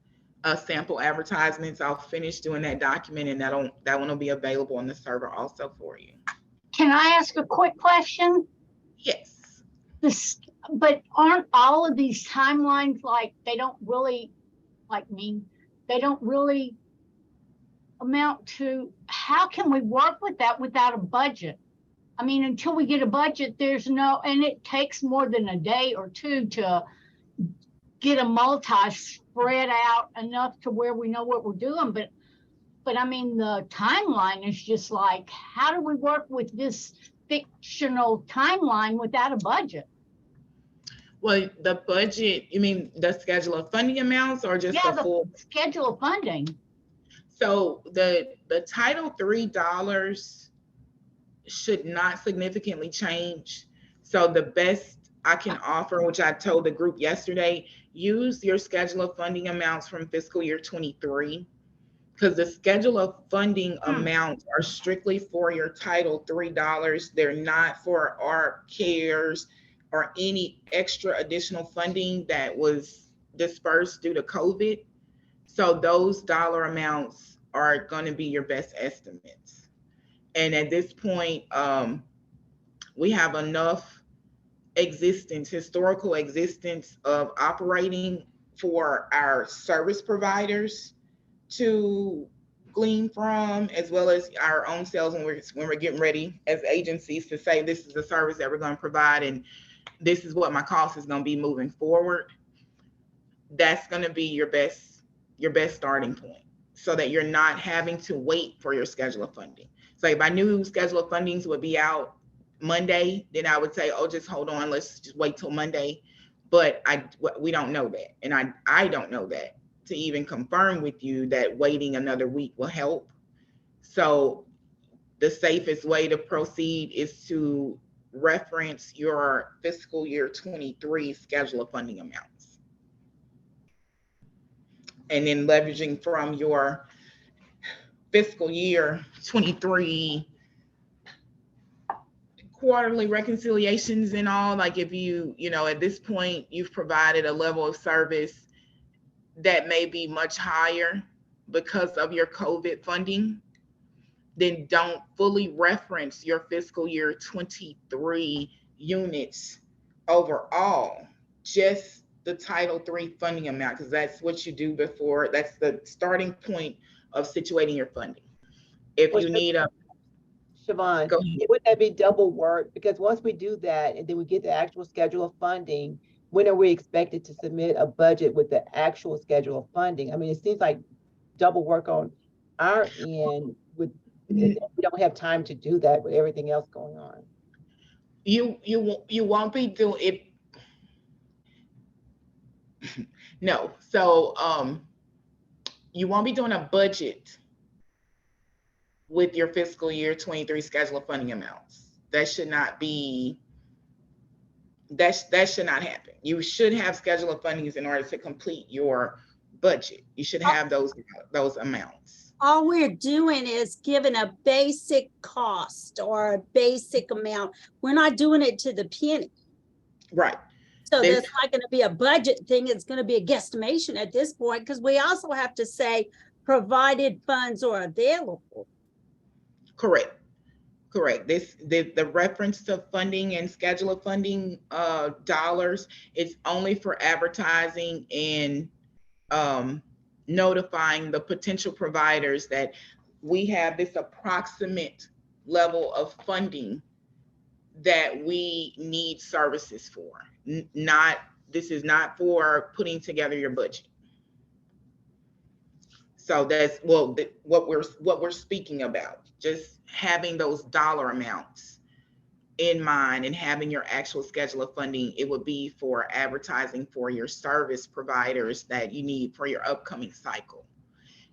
sample advertisements. I'll finish doing that document, and that one will be available on the server also for you. Can I ask a quick question? Yes. But aren't all of these timelines like they don't really amount to, how can we work with that without a budget? I mean, until we get a budget, and it takes more than a day or two to get a multi spread out enough to where we know what we're doing. But I mean, the timeline is just like, how do we work with this fictional timeline without a budget? Well, the budget, you mean the schedule of funding amounts or just the full schedule of funding? So the Title III dollars should not significantly change. So the best I can offer, which I told the group yesterday, use your schedule of funding amounts from fiscal year 23, because the schedule of funding amounts are strictly for your Title III dollars. They're not for our cares or any extra additional funding that was dispersed due to COVID. So those dollar amounts are going to be your best estimates. And at this point, we have enough historical existence of operating for our service providers to glean from, as well as our own sales when we're getting ready as agencies to say, this is the service that we're going to provide and this is what my cost is going to be moving forward. That's going to be your best starting point, so that you're not having to wait for your schedule of funding. So if I knew schedule of fundings would be out Monday, then I would say, oh, just hold on, let's just wait till Monday. But we don't know that. And I don't know that to even confirm with you that waiting another week will help. So the safest way to proceed is to reference your fiscal year 23 schedule of funding amounts. And then leveraging from your fiscal year 23 quarterly reconciliations and all, like if you at this point you've provided a level of service that may be much higher because of your COVID funding, then don't fully reference your fiscal year 23 units overall, just the Title III funding amount, because that's what you do before. That's the starting point of situating your funding. If you need a Siobhan, wouldn't that be double work? Because once we do that and then we get the actual schedule of funding, when are we expected to submit a budget with the actual schedule of funding? I mean, it seems like double work on our end. We don't have time to do that with everything else going on. You won't be doing it. No. So you won't be doing a budget with your fiscal year 23 schedule of funding amounts. That should not be, that should not happen. You should have schedule of fundings in order to complete your budget. You should have those amounts. All we're doing is giving a basic cost or a basic amount. We're not doing it to the penny. Right. So that's not going to be a budget thing. It's going to be a guesstimation at this point, because we also have to say provided funds are available. Correct. The reference to funding and schedule of funding dollars is only for advertising and notifying the potential providers that we have this approximate level of funding that we need services for. This is not for putting together your budget. So that's what we're speaking about. Just having those dollar amounts in mind and having your actual schedule of funding. It would be for advertising for your service providers that you need for your upcoming cycle.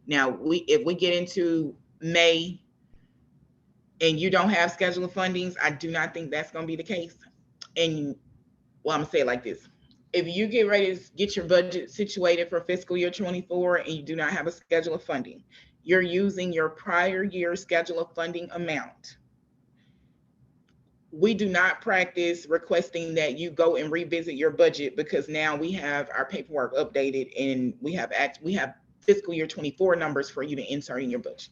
Now, if we get into May and you don't have schedule of fundings, I do not think that's going to be the case. And well, I'm gonna say it like this. If you get ready to get your budget situated for fiscal year 24 and you do not have a schedule of funding, you're using your prior year schedule of funding amount. We do not practice requesting that you go and revisit your budget because now we have our paperwork updated and we have fiscal year 24 numbers for you to insert in your budget.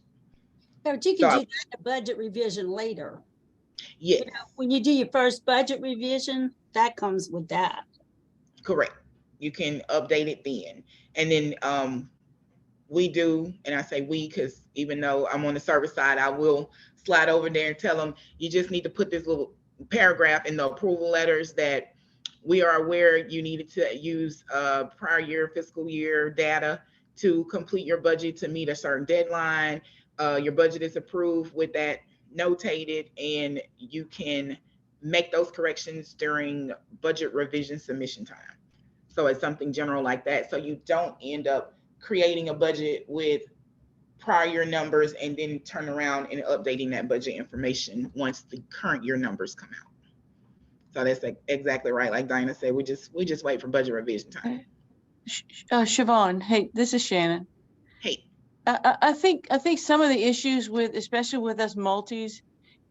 But you can do that budget revision later. Yes. You know, when you do your first budget revision, that comes with that. Correct. You can update it then. And then we do, and I say we because even though I'm on the service side, I will slide over there and tell them you just need to put this little paragraph in the approval letters that we are aware you needed to use prior year fiscal year data to complete your budget to meet a certain deadline. Your budget is approved with that notated, and you can make those corrections during budget revision submission time. So it's something general like that. So you don't end up creating a budget with prior numbers and then turn around and updating that budget information once the current year numbers come out. So that's exactly right. Like Diana said, we just wait for budget revision time. Siobhan, hey, this is Shannon. Hey, I think some of the issues with, especially with us multis,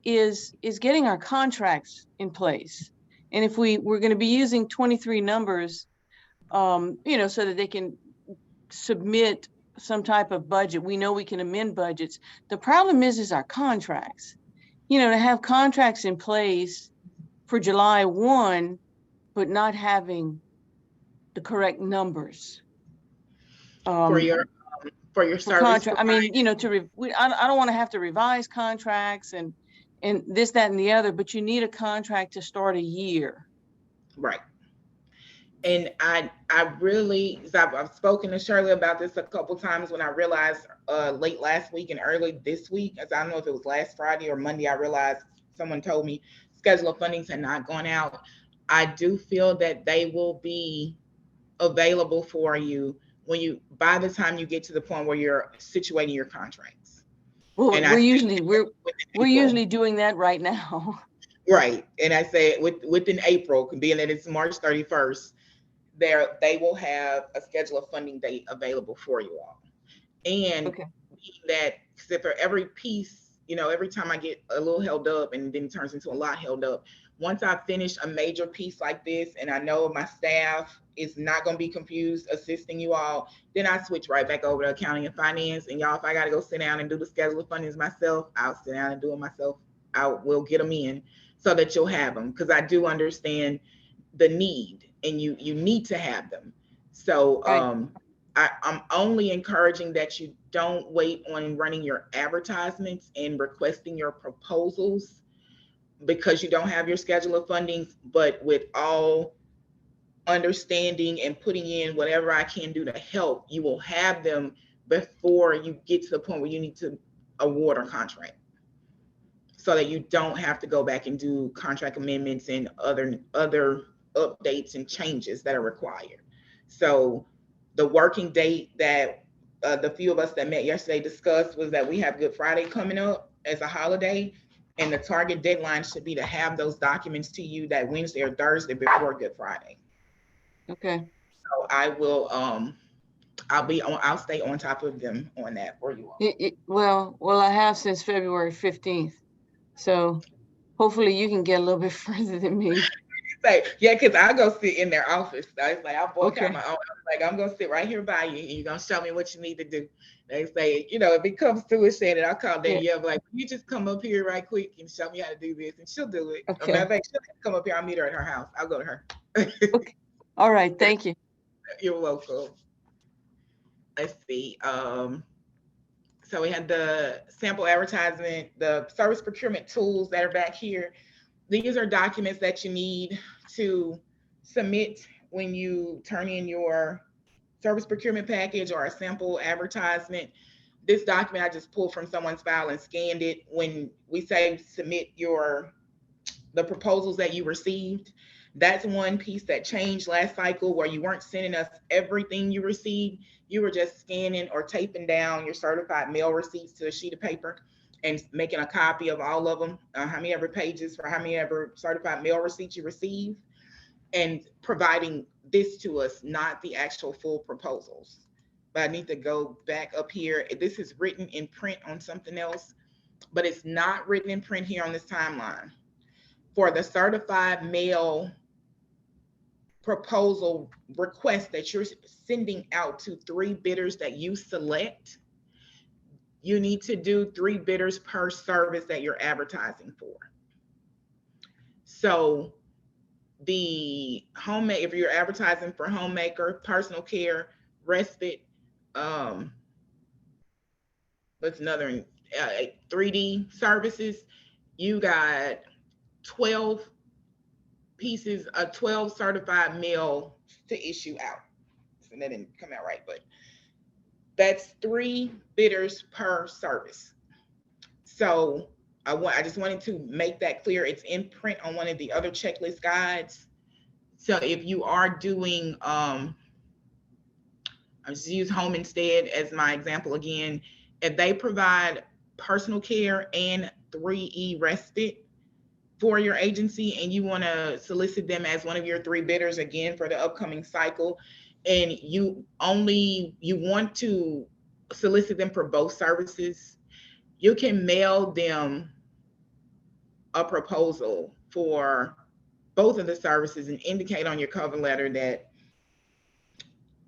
is getting our contracts in place. And if we're going to be using 23 numbers, so that they can submit some type of budget, we know we can amend budgets. The problem is our contracts. To have contracts in place for July 1, but not having the correct numbers. For your service contract. I mean, I don't want to have to revise contracts and this, that, and the other, but you need a contract to start a year. Right. And I've spoken to Shirley about this a couple times when I realized late last week and early this week, as I don't know if it was last Friday or Monday, I realized someone told me schedule of fundings had not gone out. I do feel that they will be available for you by the time you get to the point where you're situating your contracts. Well, we're usually doing that right now. Right. And I say within April, being that it's March 31st, they will have a schedule of funding date available for you all. And that for every piece, every time I get a little held up and then it turns into a lot held up, once I finish a major piece like this and I know my staff is not going to be confused assisting you all, then I switch right back over to accounting and finance. And y'all, if I got to go sit down and do the schedule of fundings myself, I'll sit down and do it myself. I will get them in so that you'll have them, because I do understand the need and you need to have them. So I'm only encouraging that you don't wait on running your advertisements and requesting your proposals because you don't have your schedule of funding, but with all understanding and putting in whatever I can do to help, you will have them before you get to the point where you need to award a contract, so that you don't have to go back and do contract amendments and other updates and changes that are required. So the working date that the few of us that met yesterday discussed was that we have Good Friday coming up as a holiday, and the target deadline should be to have those documents to you that Wednesday or Thursday before Good Friday. Okay. So I will I'll stay on top of them on that for you all. Well, I have since February 15th. So hopefully you can get a little bit further than me. Yeah, because I'll go sit in their office. I was like, I'll book out my own. I'm going to sit right here by you and you're going to show me what you need to do. They say, if it comes to it, Shannon, I'll call Danielle, like, you just come up here right quick and show me how to do this, and she'll do it. Okay. Matter of fact, she'll come up here, I'll meet her at her house. I'll go to her. Okay. All right, thank you. You're welcome. Let's see. So we had the sample advertisement, the service procurement tools that are back here. These are documents that you need to submit when you turn in your service procurement package or a sample advertisement. This document I just pulled from someone's file and scanned it. When we say submit the proposals that you received, that's one piece that changed last cycle, where you weren't sending us everything you received. You were just scanning or taping down your certified mail receipts to a sheet of paper and making a copy of all of them, how many ever pages for how many ever certified mail receipts you received, and providing this to us, not the actual full proposals. But I need to go back up here. This is written in print on something else, but it's not written in print here on this timeline. For the certified mail proposal request that you're sending out to 3 bidders that you select, you need to do 3 bidders per service that you're advertising for. So the homemaker, if you're advertising for homemaker, personal care, respite, what's another 3D services, you got 12 pieces of 12 certified mail to issue out. So that didn't come out right, but that's 3 bidders per service. So I just wanted to make that clear. It's in print on one of the other checklist guides. So if you are doing, I just use Home Instead as my example again. If they provide personal care and 3E respite for your agency, and you want to solicit them as one of your 3 bidders again for the upcoming cycle, and you want to solicit them for both services, you can mail them a proposal for both of the services and indicate on your cover letter that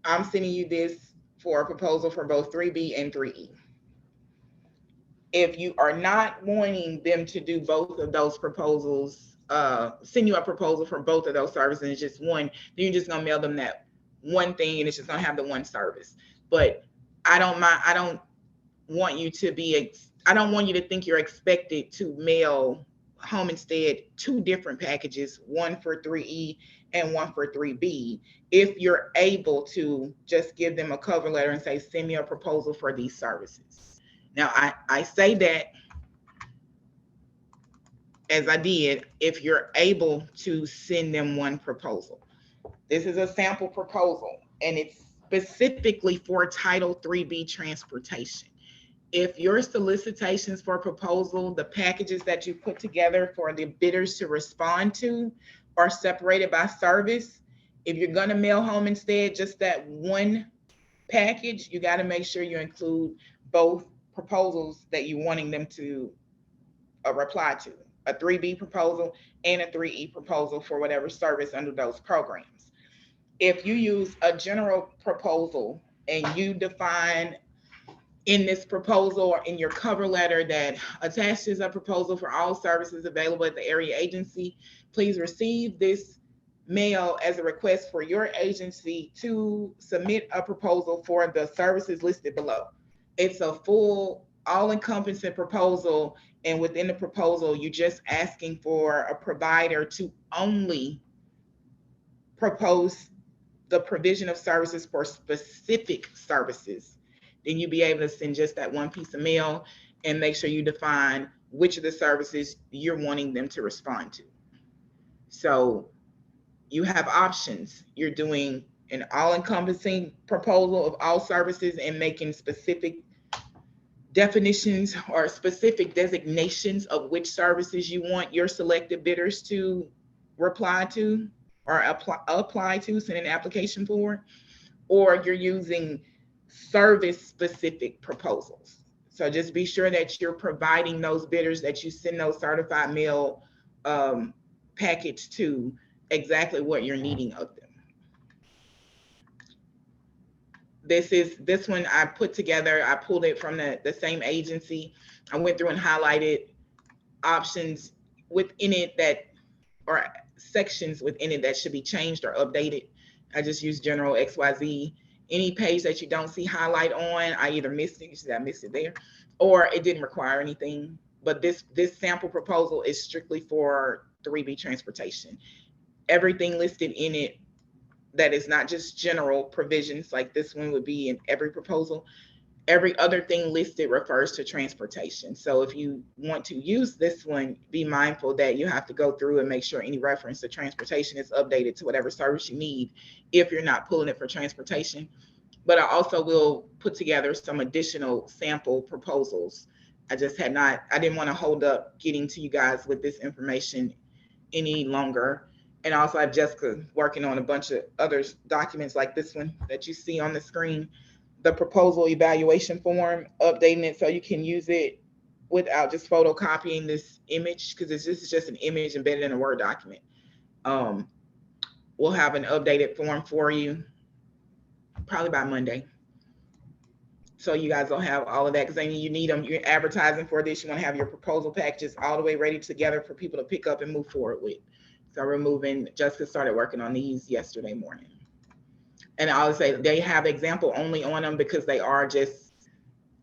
I'm sending you this for a proposal for both 3B and 3E. If you are not wanting them to do both of those proposals, send you a proposal for both of those services and it's just one, then you're just gonna mail them that one thing and it's just gonna have the one service. But I don't want you to think you're expected to mail Home Instead 2 different packages, one for 3E and one for 3B, if you're able to just give them a cover letter and say, send me a proposal for these services. Now, I say that as I did, if you're able to send them one proposal. This is a sample proposal, and it's specifically for Title 3B transportation. If your solicitations for proposal, the packages that you put together for the bidders to respond to, are separated by service, if you're gonna mail Home Instead just that one package, you gotta make sure you include both proposals that you're wanting them to reply to, a 3B proposal and a 3E proposal for whatever service under those programs. If you use a general proposal and you define in this proposal or in your cover letter that attaches a proposal for all services available at the area agency, please receive this mail as a request for your agency to submit a proposal for the services listed below. It's a full, all-encompassing proposal, and within the proposal, you're just asking for a provider to only propose the provision of services for specific services. Then you'll be able to send just that one piece of mail and make sure you define which of the services you're wanting them to respond to. So you have options. You're doing an all-encompassing proposal of all services and making specific definitions or specific designations of which services you want your selected bidders to reply to or apply to, send an application for, or you're using service-specific proposals. So just be sure that you're providing those bidders that you send those certified mail package to exactly what you're needing of them. This one I put together, I pulled it from the same agency. I went through and highlighted options within it that, or sections within it that should be changed or updated. I just used general XYZ Any page that you don't see highlight on, I either missed it, you see I missed it there, or it didn't require anything. But this sample proposal is strictly for 3B transportation. Everything listed in it that is not just general provisions, like this one would be in every proposal, every other thing listed refers to transportation. So if you want to use this one, be mindful that you have to go through and make sure any reference to transportation is updated to whatever service you need if you're not pulling it for transportation. But I also will put together some additional sample proposals. I didn't want to hold up getting to you guys with this information any longer. And also I have Jessica working on a bunch of other documents like this one that you see on the screen, the proposal evaluation form, updating it so you can use it without just photocopying this image, because this is just an image embedded in a Word document. We'll have an updated form for you probably by Monday. So you guys will have all of that, because I mean, you need them. You're advertising for this. You want to have your proposal packages all the way ready together for people to pick up and move forward with. So we're moving. Jessica started working on these yesterday morning. And I would say they have example only on them because they are just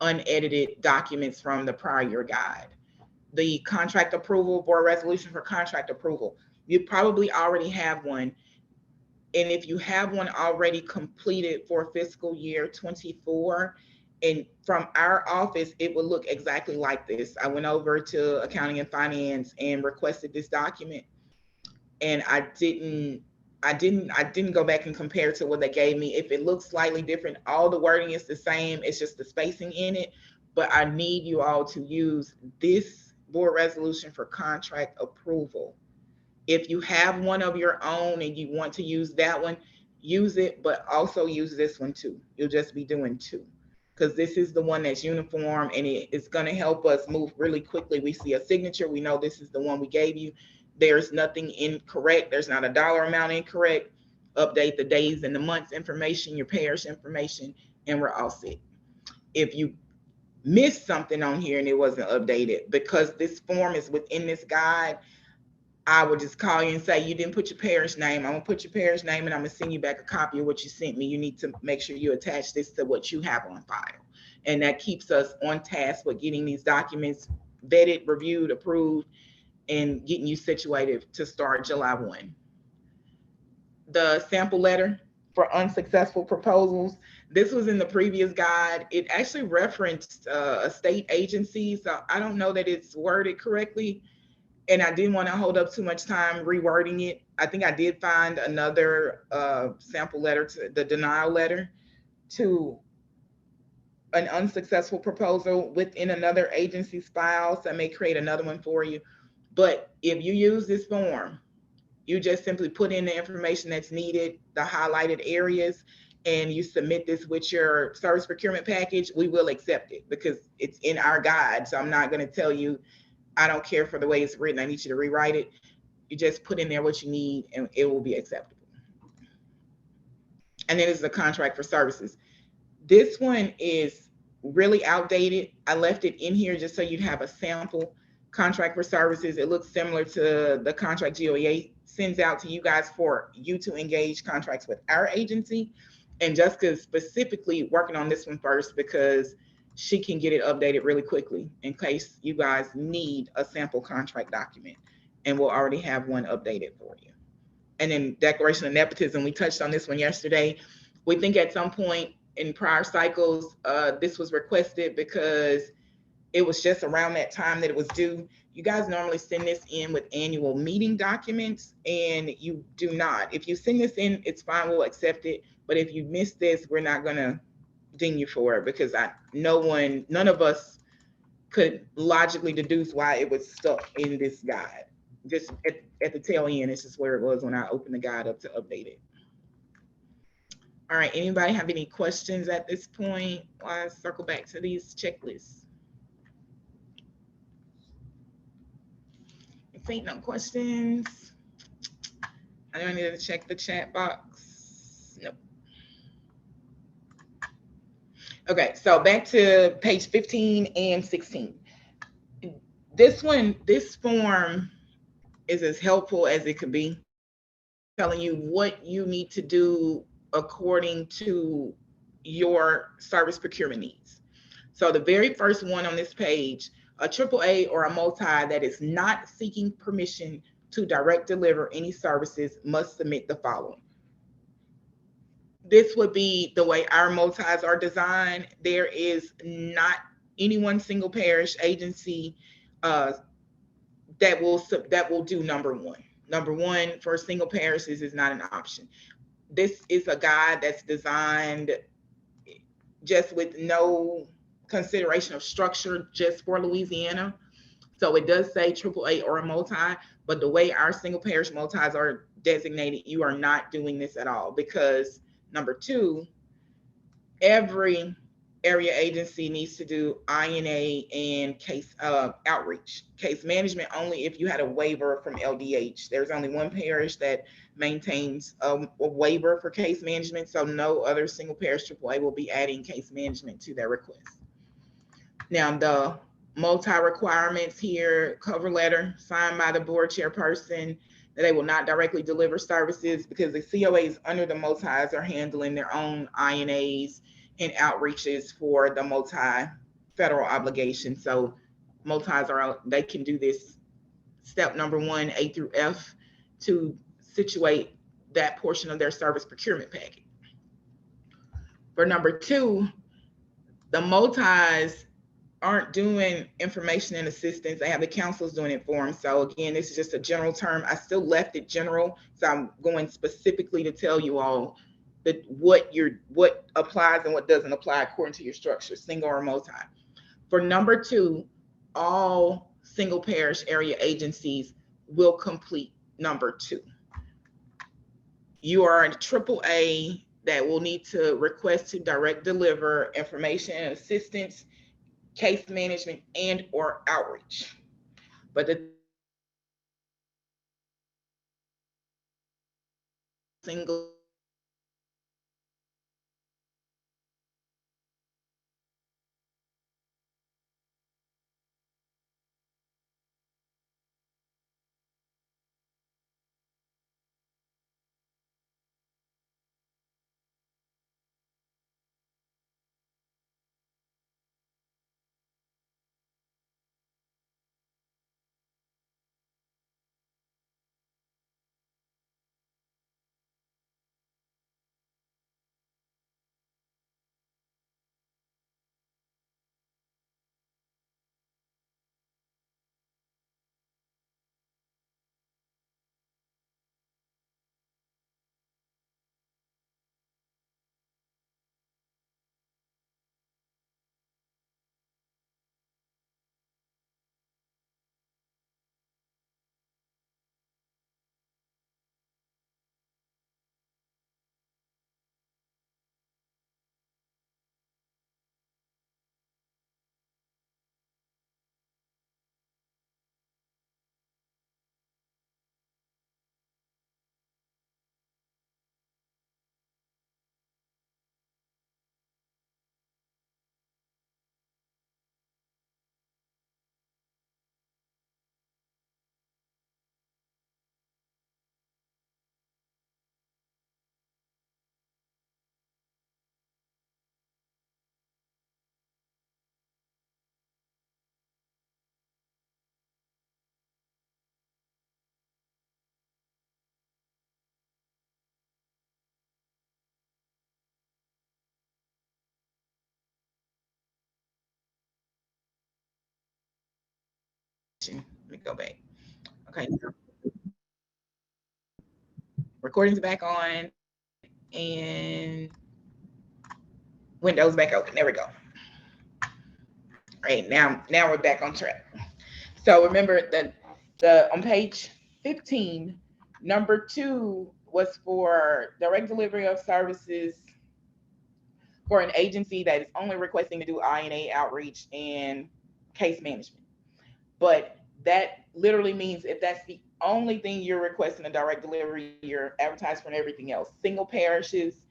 unedited documents from the prior year guide. The contract approval, board resolution for contract approval, you probably already have one. And if you have one already completed for fiscal year 24, and from our office, it will look exactly like this. I went over to accounting and finance and requested this document, and I didn't go back and compare to what they gave me. If it looks slightly different, all the wording is the same. It's just the spacing in it. But I need you all to use this board resolution for contract approval. If you have one of your own and you want to use that one, use it, but also use this one too. You'll just be doing two, because this is the one that's uniform and it's going to help us move really quickly. We see a signature, we know this is the one we gave you. There's nothing incorrect. There's not a dollar amount incorrect. Update the days and the months information, your payers information, and we're all set. If you missed something on here and it wasn't updated, because this form is within this guide, I would just call you and say, you didn't put your parish name. I'm gonna put your parish name and I'm gonna send you back a copy of what you sent me. You need to make sure you attach this to what you have on file. And that keeps us on task with getting these documents vetted, reviewed, approved, and getting you situated to start July 1. The sample letter for unsuccessful proposals, this was in the previous guide. It actually referenced a state agency, so I don't know that it's worded correctly. And I didn't want to hold up too much time rewording it. I think I did find another sample letter, to the denial letter to an unsuccessful proposal within another agency's file. So I may create another one for you. But if you use this form, you just simply put in the information that's needed, the highlighted areas, and you submit this with your service procurement package. We will accept it because it's in our guide. So I'm not going to tell you, I don't care for the way it's written, I need you to rewrite it. You just put in there what you need and it will be acceptable. And then there's the contract for services. This one is really outdated. I left it in here just so you'd have a sample contract for services. It looks similar to the contract GOEA sends out to you guys for you to engage contracts with our agency. And Jessica's specifically working on this one first because she can get it updated really quickly in case you guys need a sample contract document, and we'll already have one updated for you. And then declaration of nepotism, we touched on this one yesterday. We think at some point in prior cycles, this was requested because it was just around that time that it was due. You guys normally send this in with annual meeting documents, and you do not. If you send this in, it's fine, we'll accept it. But if you miss this, we're not gonna ding you for it, because none of us could logically deduce why it was stuck in this guide. Just at the tail end, it's just where it was when I opened the guide up to update it. All right, anybody have any questions at this point while I circle back to these checklists? If ain't no questions, I don't need to check the chat box. Nope. Okay, so back to page 15 and 16. This form is as helpful as it could be, telling you what you need to do according to your service procurement needs. So the very first one on this page, a AAA or a multi that is not seeking permission to direct deliver any services must submit the following. This would be the way our multis are designed. There is not any one single parish agency that will do number one. Number one for single parishes is not an option. This is a guide that's designed just with no consideration of structure, just for Louisiana. So it does say AAA or a multi, but the way our single parish multis are designated, you are not doing this at all, because number two, every area agency needs to do INA and case outreach. Case management only if you had a waiver from LDH. There's only one parish that maintains a waiver for case management, so no other single parish AAA will be adding case management to their request. Now, the multi requirements here, cover letter signed by the board chairperson that they will not directly deliver services, because the COAs under the multis are handling their own INAs and outreaches for the multi-federal obligation. So multis they can do this step number one, A through F, to situate that portion of their service procurement package. For number two, the multis aren't doing information and assistance. They have the councils doing it for them. So again, this is just a general term. I still left it general, so I'm going specifically to tell you all that what applies and what doesn't apply according to your structure, single or multi. For number two, all single parish area agencies will complete number two. You are a AAA that will need to request to direct deliver information and assistance, case management, and or outreach. But the single let me go back. Okay. Recording's back on and Windows back open. There we go. All right, now we're back on track. So remember that on page 15, number two was for direct delivery of services for an agency that is only requesting to do INA outreach and case management. But that literally means if that's the only thing you're requesting a direct delivery, you're advertising for everything else. Single parishes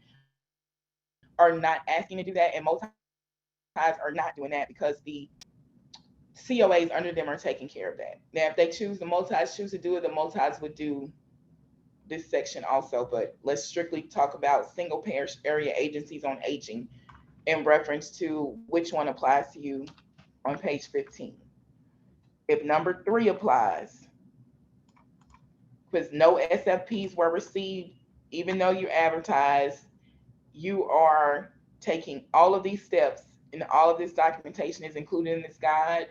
are not asking to do that, and multis are not doing that because the COAs under them are taking care of that. Now, if the multis choose to do it, the multis would do this section also, but let's strictly talk about single parish area agencies on aging in reference to which one applies to you on page 15. If number 3 applies, because no SFPs were received, even though you advertise, you are taking all of these steps and all of this documentation is included in this guide.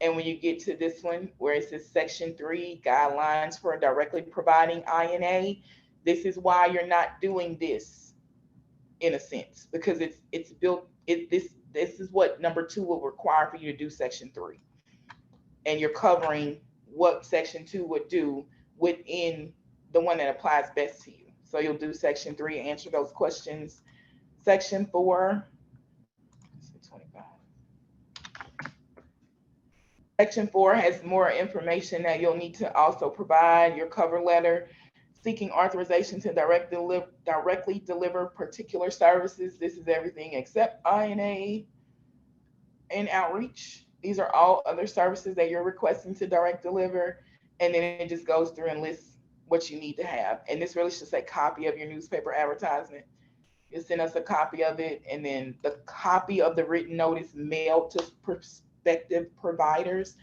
And when you get to this one, where it says section 3, guidelines for directly providing INA, this is why you're not doing this in a sense, because it's built, this is what number 2 will require for you to do section 3. And you're covering what section 2 would do within the one that applies best to you. So you'll do section 3, answer those questions. Section 4, 25. Section 4 has more information that you'll need to also provide. Your cover letter, seeking authorization to directly deliver particular services. This is everything except INA and outreach. These are all other services that you're requesting to direct deliver. And then it just goes through and lists what you need to have. And this really should say copy of your newspaper advertisement. You send us a copy of it, and then the copy of the written notice mailed to prospective providers.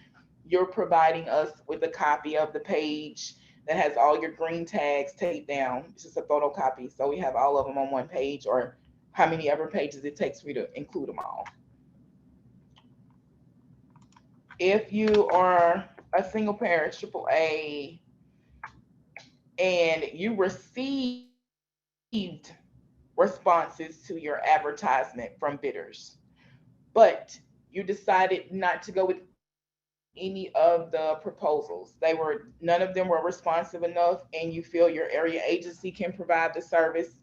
You're providing us with a copy of the page that has all your green tags taped down. It's just a photocopy. So we have all of them on one page, or how many ever pages it takes for you to include them all. If you are a single parent, AAA, and you received responses to your advertisement from bidders, but you decided not to go with any of the proposals, none of them were responsive enough, and you feel your area agency can provide the service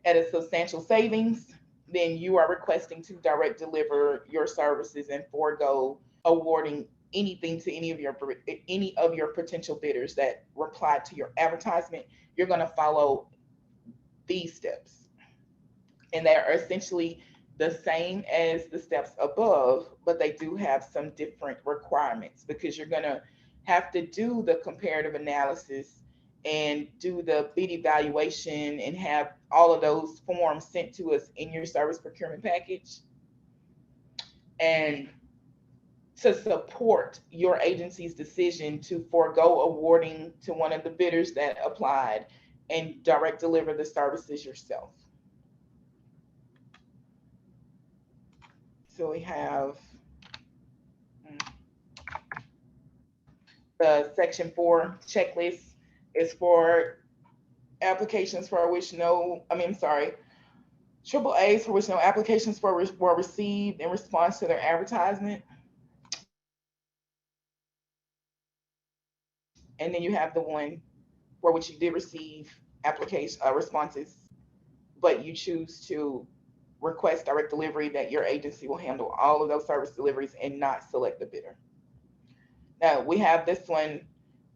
at a substantial savings, then you are requesting to direct deliver your services and forego awarding anything to any of your potential bidders that replied to your advertisement. You're going to follow these steps, and they are essentially the same as the steps above, but they do have some different requirements, because you're going to have to do the comparative analysis and do the bid evaluation and have all of those forms sent to us in your service procurement package. And to support your agency's decision to forego awarding to one of the bidders that applied and direct deliver the services yourself. So we have the section 4 checklist is for applications for which AAAs for which no applications were received in response to their advertisement. And then you have the one for which you did receive responses, but you choose to request direct delivery, that your agency will handle all of those service deliveries and not select the bidder. Now we have this one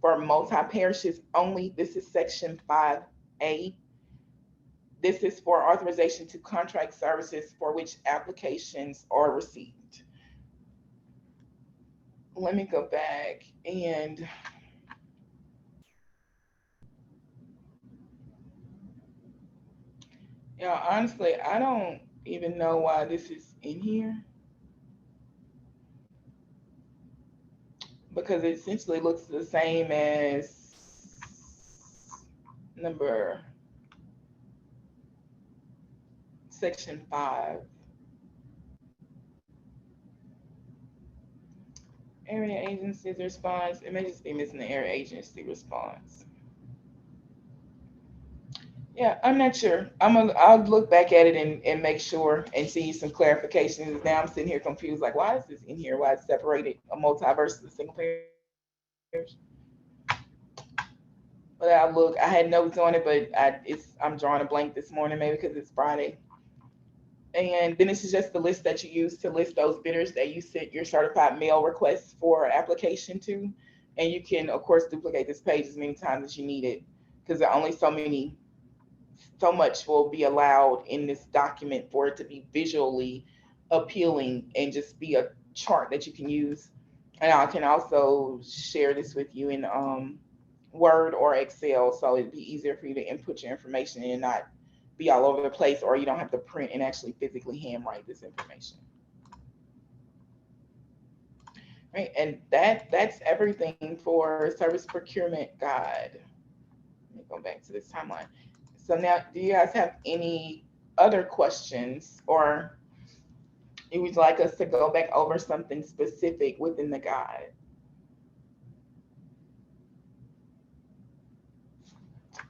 for multi-parishes only. This is section 5A. This is for authorization to contract services for which applications are received. Let me go back and honestly, I don't even know why this is in here, because it essentially looks the same as section 5. Area agency's response. It may just be missing the area agency response. Yeah, I'm not sure. I'll look back at it and make sure and see some clarifications. Now I'm sitting here confused, like, why is this in here? Why it's separated, a multi versus a single parish? But I had notes on it, but I'm drawing a blank this morning, maybe because it's Friday. And then this is just the list that you use to list those bidders that you sent your certified mail requests for application to. And you can, of course, duplicate this page as many times as you need it, because there are only so much will be allowed in this document for it to be visually appealing and just be a chart that you can use. And I can also share this with you in Word or Excel, so it'd be easier for you to input your information and not be all over the place, or you don't have to print and actually physically handwrite this information. Right, and that's everything for service procurement guide. Let me go back to this timeline. So now, do you guys have any other questions, or you would like us to go back over something specific within the guide?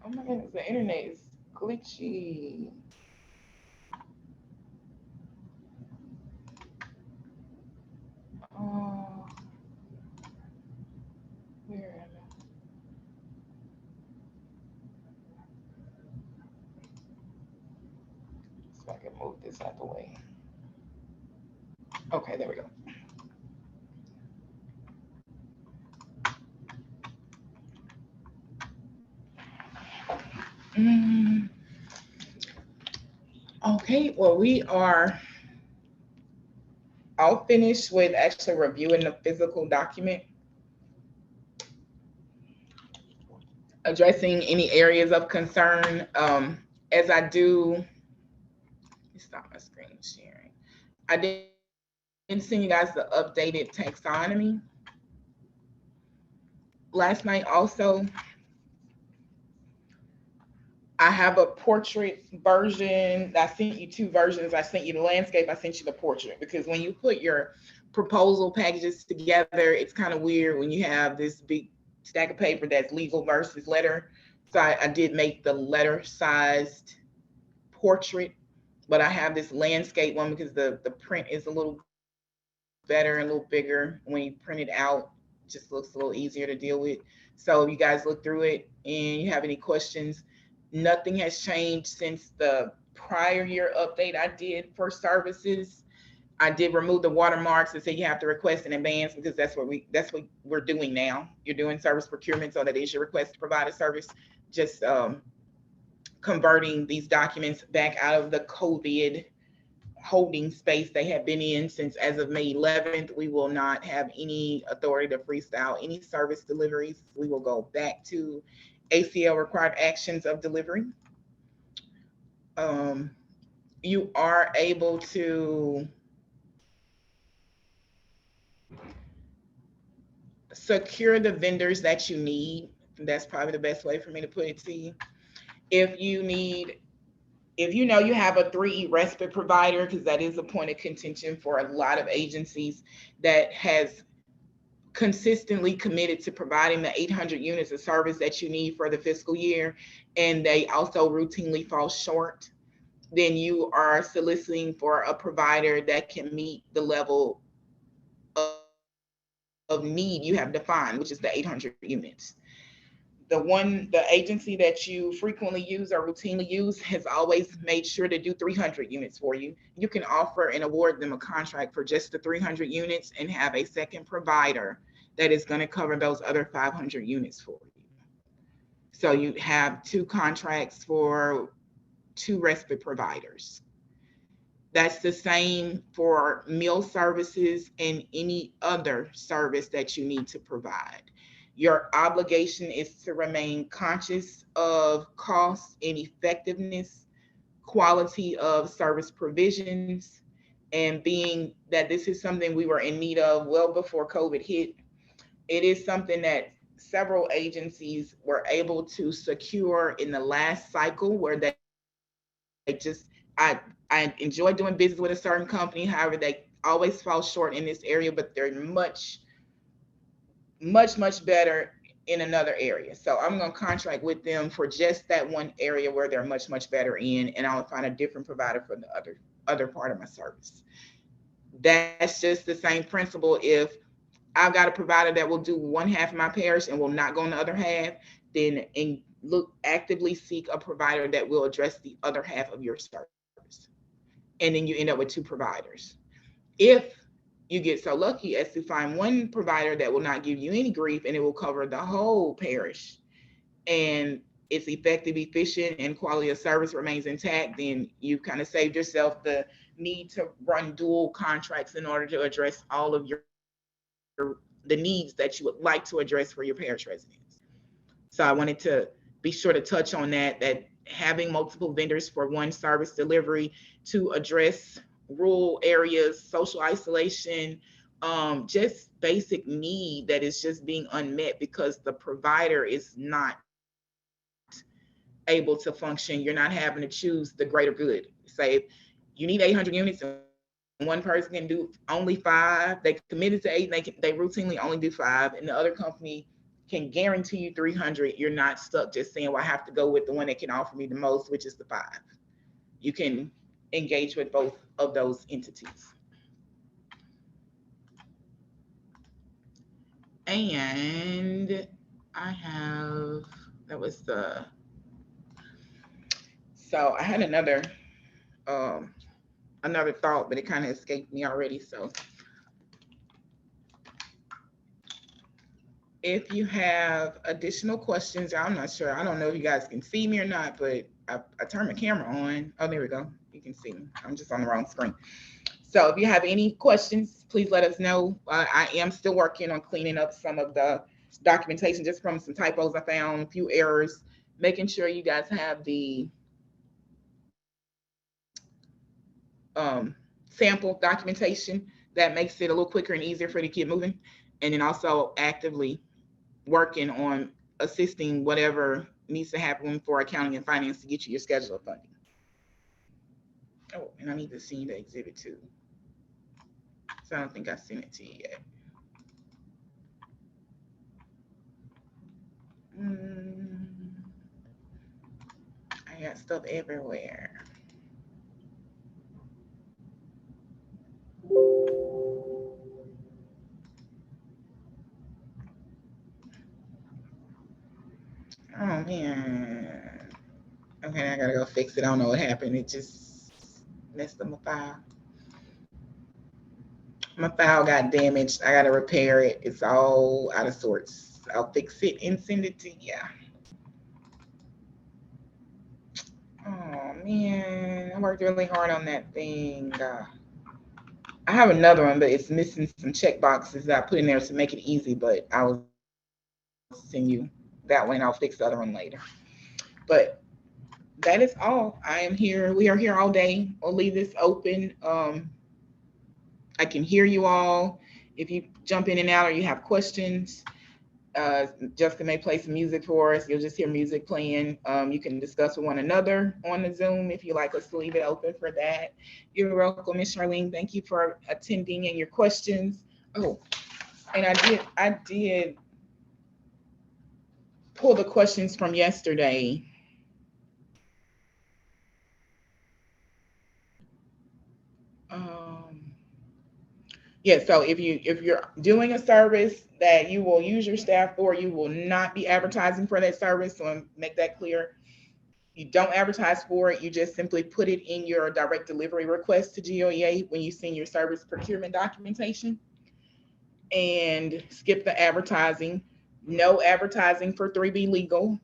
Oh my goodness, the internet is glitchy. Oh, where am I? So I can move this out the way. Okay, there we go. Mm, okay, well, we are all finished with actually reviewing the physical document, addressing any areas of concern. As I do, let me stop my screen sharing. I did send you guys the updated taxonomy last night. Also, I have a portrait version. I sent you two versions. I sent you the landscape, I sent you the portrait, because when you put your proposal packages together, it's kind of weird when you have this big stack of paper that's legal versus letter. So I did make the letter sized portrait, but I have this landscape one because the print is a little better and a little bigger. When you print it out, it just looks a little easier to deal with. So if you guys look through it and you have any questions, nothing has changed since the prior year update I did for services. I did remove the watermarks and say you have to request in advance, because that's what we're doing now. You're doing service procurement, so that is your request to provide a service. Just converting these documents back out of the COVID holding space they have been in since as of May 11th. We will not have any authority to freestyle any service deliveries. We will go back to ACL required actions of delivery. You are able to secure the vendors that you need. That's probably the best way for me to put it to you. If you know you have a 3E respite provider, because that is a point of contention for a lot of agencies, that has consistently committed to providing the 800 units of service that you need for the fiscal year, and they also routinely fall short, then you are soliciting for a provider that can meet the level of need you have defined, which is the 800 units. The agency that you frequently use or routinely use has always made sure to do 300 units for you. You can offer and award them a contract for just the 300 units and have a second provider that is going to cover those other 500 units for you. So you have two contracts for two respite providers. That's the same for meal services and any other service that you need to provide. Your obligation is to remain conscious of cost and effectiveness, quality of service provisions, and being that this is something we were in need of well before COVID hit. It is something that several agencies were able to secure in the last cycle, where they just, I enjoy doing business with a certain company. However, they always fall short in this area, but they're much better in another area. So I'm going to contract with them for just that one area where they're much better in, and I'll find a different provider for the other part of my service. That's just the same principle. If I've got a provider that will do one half of my parish and will not go on the other half, then actively seek a provider that will address the other half of your service. And then you end up with two providers. If you get so lucky as to find one provider that will not give you any grief and it will cover the whole parish, and it's effective, efficient, and quality of service remains intact, then you've kind of saved yourself the need to run dual contracts in order to address all of the needs that you would like to address for your parish residents. So I wanted to be sure to touch on that having multiple vendors for one service delivery to address rural areas, social isolation, just basic need that is just being unmet because the provider is not able to function. You're not having to choose the greater good. Say you need 800 units and one person can do only 5. They committed to 8 and they routinely only do 5, and the other company can guarantee you 300. You're not stuck just saying, well, I have to go with the one that can offer me the most, which is the 5. You can engage with both of those entities. And I have, that was the, so I had um, another thought, but it kind of escaped me already. So if you have additional questions, I'm not sure. I don't know if you guys can see me or not, but I turned my camera on. Oh, there we go. You can see me. I'm just on the wrong screen. So if you have any questions, please let us know. I am still working on cleaning up some of the documentation just from some typos I found, a few errors, making sure you guys have the sample documentation that makes it a little quicker and easier for you to keep moving. And then also actively working on assisting whatever needs to happen for accounting and finance to get you your schedule of funding. Oh, and I need to see the exhibit too. So I don't think I've sent it to you yet. I got stuff everywhere. Oh man. Okay, I gotta go fix it. I don't know what happened. It just messed up my file. My file got damaged. I gotta repair it. It's all out of sorts. I'll fix it and send it to you. Oh man, I worked really hard on that thing. I have another one, but it's missing some check boxes that I put in there to make it easy. But I'll send you that one. I'll fix the other one later. But that is all. I am here. We are here all day. I'll leave this open. I can hear you all. If you jump in and out or you have questions, Jessica may play some music for us. You'll just hear music playing. You can discuss with one another on the Zoom if you like us to leave it open for that. You're welcome, Ms. Charlene. Thank you for attending and your questions. Oh, and I did pull the questions from yesterday. Yeah, so if you're doing a service that you will use your staff for, you will not be advertising for that service. So make that clear. You don't advertise for it. You just simply put it in your direct delivery request to GOEA when you send your service procurement documentation, and skip the advertising. No advertising for 3B legal.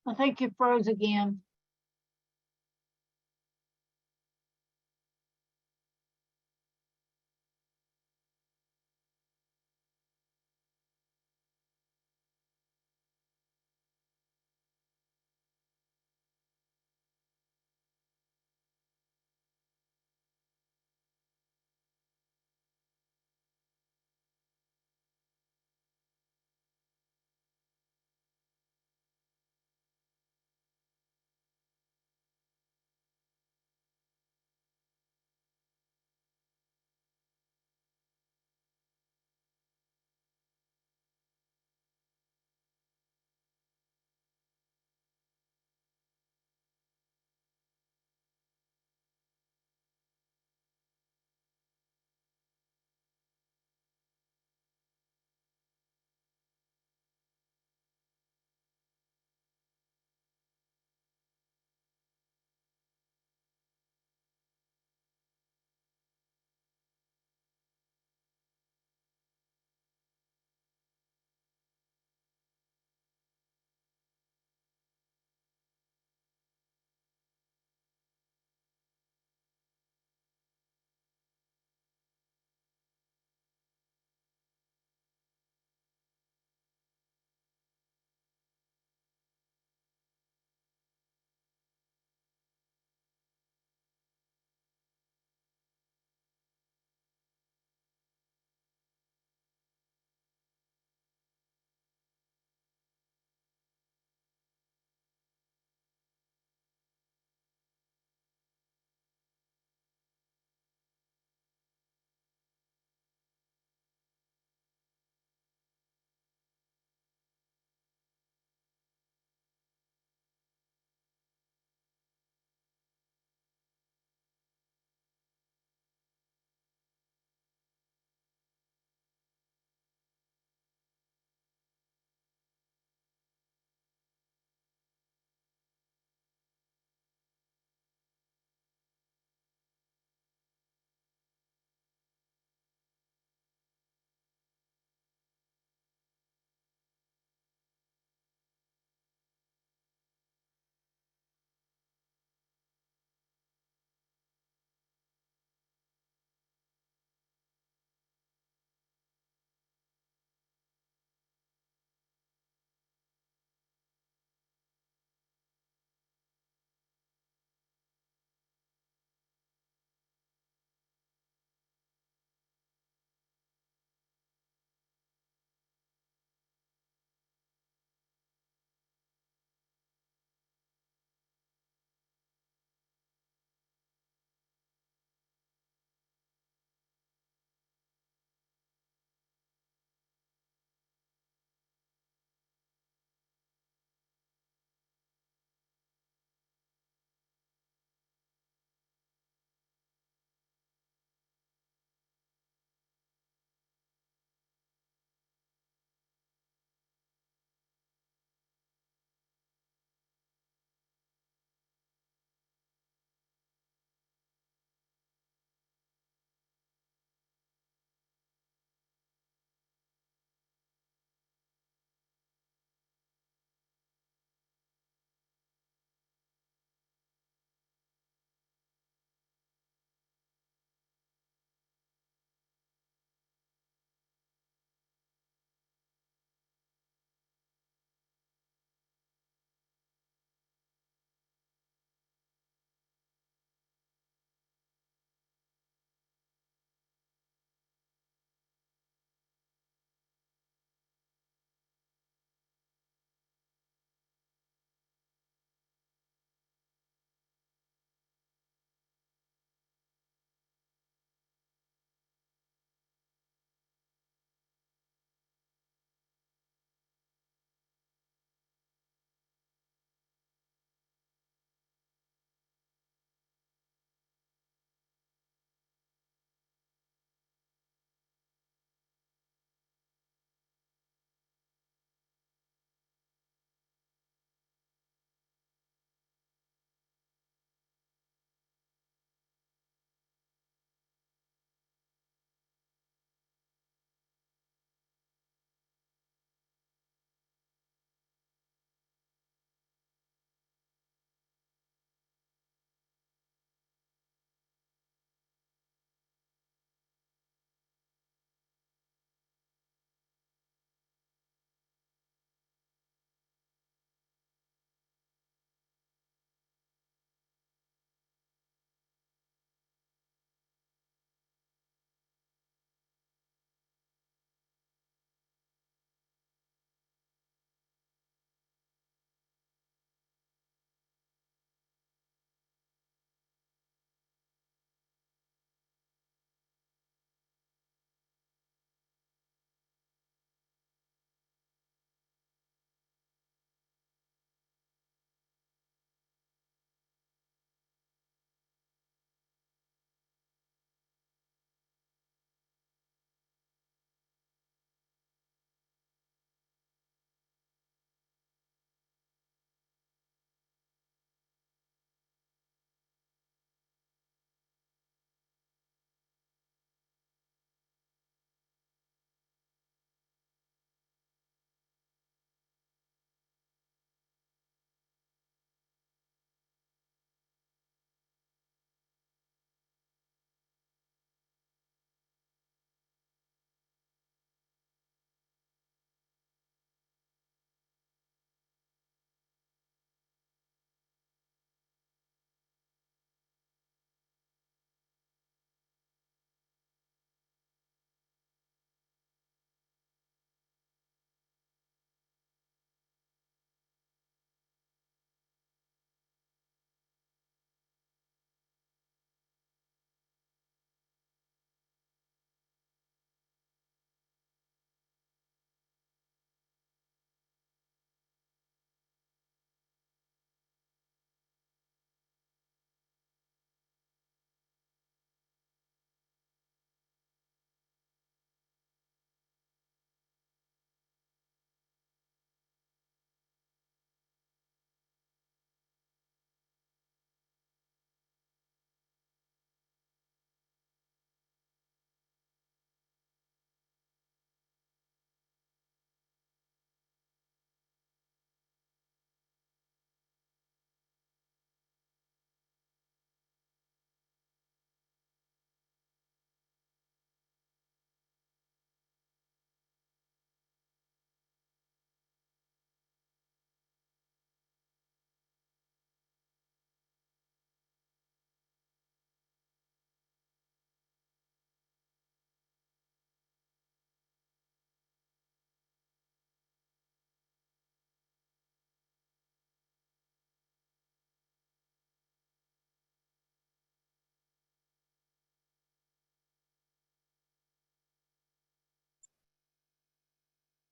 I think you froze again.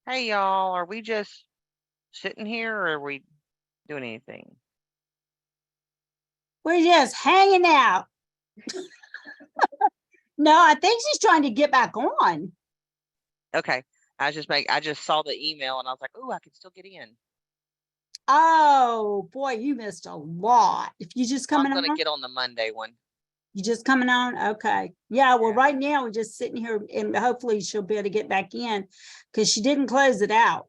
Hey y'all, are we just sitting here or are we doing anything? We're just hanging out. No, I think she's trying to get back on. Okay, I just saw the email and I was like, oh, I can still get in. Oh, boy, you missed a lot. If you just I'm coming gonna on, get on the Monday one. you just coming on? Okay. Yeah, well, Yeah. right now we're just sitting here and hopefully she'll be able to get back in because she didn't close it out.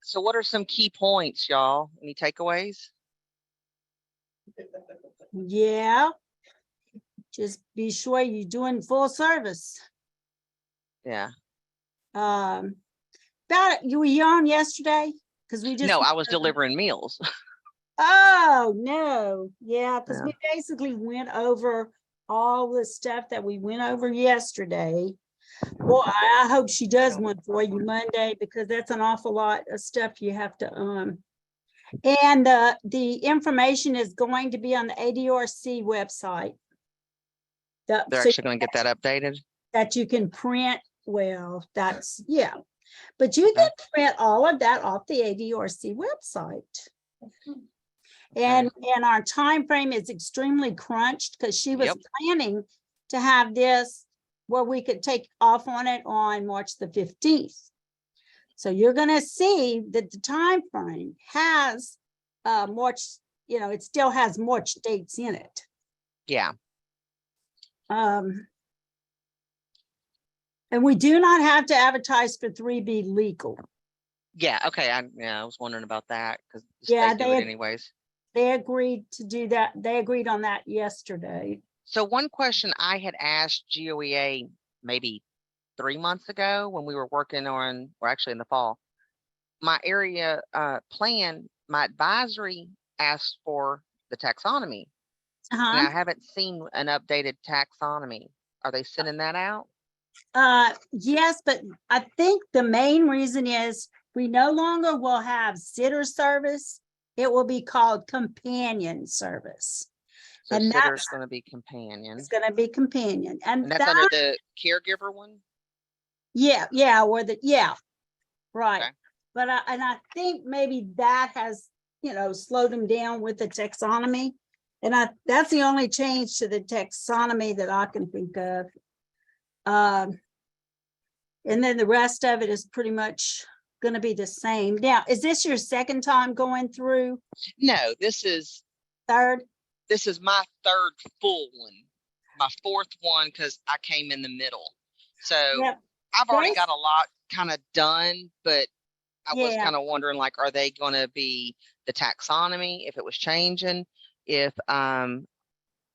So what are some key points, y'all? Any takeaways? Yeah. Just be sure you're doing full service. Yeah. About you were on yesterday? Because we just No, I was delivering meals. Oh, no. Yeah, because Yeah. we basically went over all the stuff that we went over yesterday. Well, I hope she does one for you Monday because that's an awful lot of stuff you have to and the information is going to be on the ADRC website. They're So actually gonna get that updated. that you can print. Well, that's yeah. But you can print all of that off the ADRC website. And our time frame is extremely crunched because she was Yep. planning to have this where we could take off on it on March the 15th. So you're gonna see that the time frame has March, it still has March dates in it. Yeah. And we do not have to advertise for 3B legal. Yeah. Okay. I was wondering about that because Yeah, they do it anyways. They agreed to do that. They agreed on that yesterday. So one question I had asked GOEA maybe 3 months ago when we were working on, or actually in the fall, my area plan, my advisory asked for the taxonomy. And I haven't seen an updated taxonomy. Are they sending that out? Yes, but I think the main reason is we no longer will have sitter service. It will be called companion service. So And sitter's going to be companion. It's going to be companion. And that's under the caregiver one? Yeah, right. Okay. But I think maybe that has, slowed them down with the taxonomy. And that's the only change to the taxonomy that I can think of. And then the rest of it is pretty much going to be the same. Now, is this your second time going through? No, this is Third? This is my third full one, my fourth one, because I came in the middle. So Yep. I've already got a lot kind of done, but I was Yeah. kind of wondering, like, are they going to be the taxonomy if it was changing? If In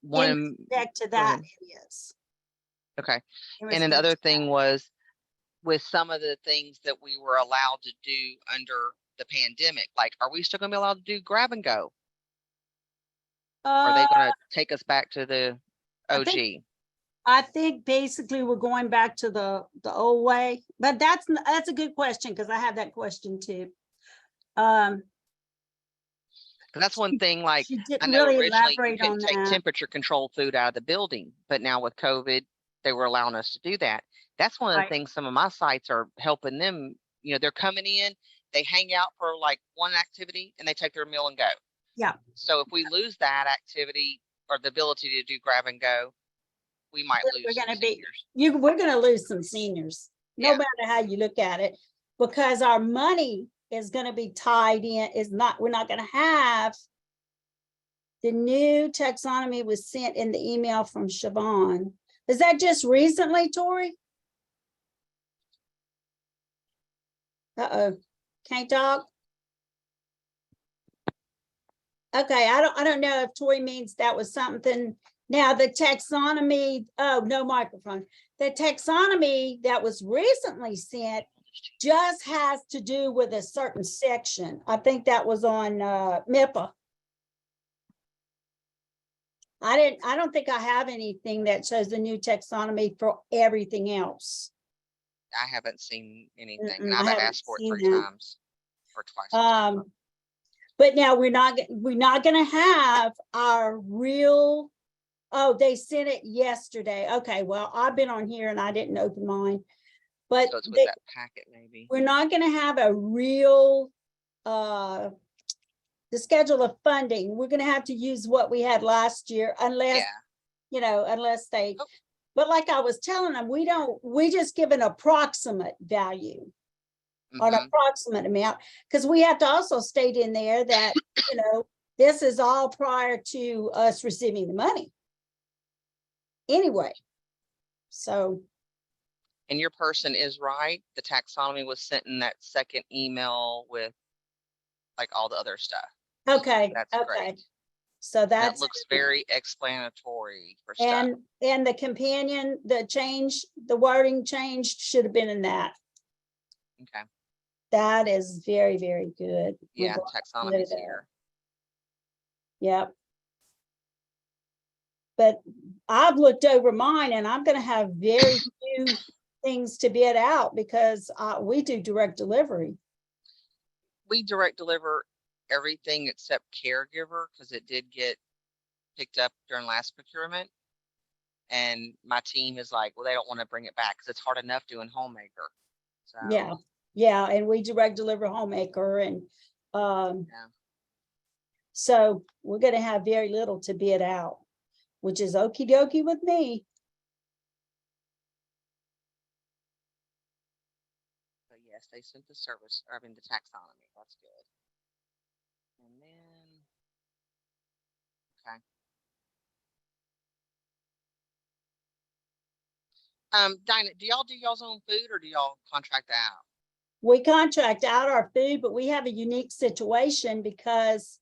respect to that, yes. Okay. In And then the respect other to thing was with some of the things that we were allowed to do under the pandemic, like, are we still going to be allowed to do grab and go? Or are they going to take us back to the OG? I think basically we're going back to the old way, but that's a good question because I have that question too. 'Cause that's one thing, like, She I didn't know really originally you elaborate on couldn't take that. temperature control food out of the building, but now with COVID, they were allowing us to do that. That's one of the Right. things some of my sites are helping them. They're coming in, they hang out for like one activity and they take their meal and go. Yeah. So if we lose that activity or the ability to do grab and go, we might lose We're some gonna be seniors. we're gonna lose some seniors, no Yeah. matter how you look at it, because our money is gonna be tied in, we're not gonna have. The new taxonomy was sent in the email from Siobhan. Is that just recently, Tori? Uh-oh, can't talk? Okay, I don't know if Tori means that was something. Now the taxonomy, oh, no microphone. The taxonomy that was recently sent just has to do with a certain section. I think that was on MIPA. I don't think I have anything that shows the new taxonomy for everything else. I haven't seen anything. Mm-mm, I've I haven't asked for it seen 3 that. times or twice. But now we're not going to have our real. Oh, they sent it yesterday. Okay, well, I've been on here and I didn't open mine. But So it's with they- that packet maybe. we're not gonna have a real, the schedule of funding. We're gonna have to use what we had last year unless, Yeah, unless they, Oh. but like I was telling them, we just give an approximate value or an mhm. approximate amount, because we have to also state in there that, this is all prior to us receiving the money. Anyway, so, And your person is right. The taxonomy was sent in that second email with like all the other stuff. okay, That's okay. great. So And that's. it looks very explanatory for stuff. And the companion, the wording changed should have been in that. Okay. That is very, very good. We're Yeah, glad to know taxonomy's that. here. Yep. But I've looked over mine and I'm gonna have very few things to bid out because we do direct delivery. We direct deliver everything except caregiver because it did get picked up during last procurement. And my team is like, well, they don't want to bring it back because it's hard enough doing homemaker. So Yeah, and we direct deliver homemaker and yeah. so we're gonna have very little to bid out, which is okie dokie with me. But yes, they sent the service, I mean the taxonomy. That's good. And then Dinah, do y'all do y'all's own food or do y'all contract out? We contract out our food, but we have a unique situation because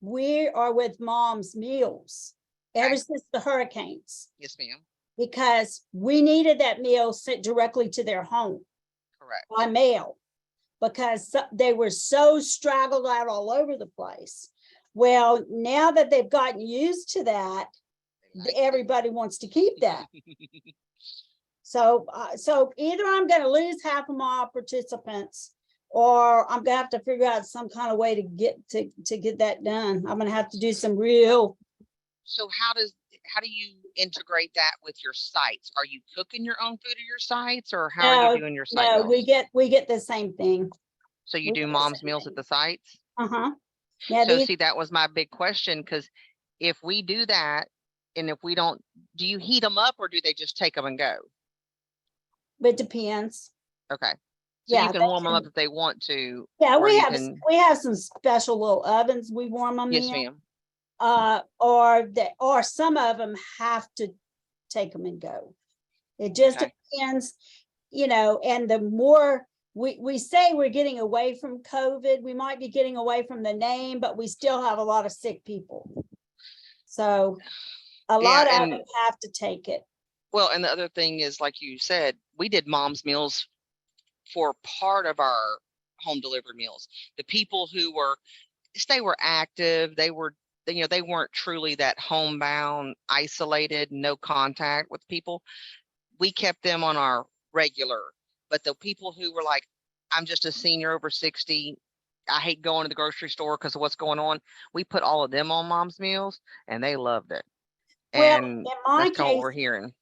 we are with Mom's Meals ever Okay. since the hurricanes, Yes, ma'am. because we needed that meal sent directly to their home Correct. by mail because they were so straggled out all over the place. Well, now that they've gotten used to that, everybody wants to keep that. So either I'm going to lose half of my participants, or I'm gonna have to figure out some kind of way to get that done. I'm gonna have to do some real. So how do you integrate that with your sites? Are you cooking your own food at your sites, or how are you doing your site No, meals? we get the same thing. So you we do get the Mom's same Meals thing. at the sites? Uh-huh. Yeah, So see, that was my big question, because if we do that, and if we don't, do you heat them up or do they just take them and go? it depends. Okay. So Yeah, you can they warm them can- up if they want to. Yeah, or we you have can- we have some special little ovens we warm them Yes, in. ma'am. Or some of them have to take them and go. It just Okay. depends, and the more we say we're getting away from COVID, we might be getting away from the name, but we still have a lot of sick people. So a lot of them have to take it. Well, and the other thing is, like you said, we did Mom's Meals for part of our home delivered meals. The people who were active, they weren't truly that homebound, isolated, no contact with people. We kept them on our regular, but the people who were like, I'm just a senior over 60, I hate going to the grocery store because of what's going on, we put all of them on Mom's Meals and they loved it. Well, And in my that's kind of what case, we're hearing.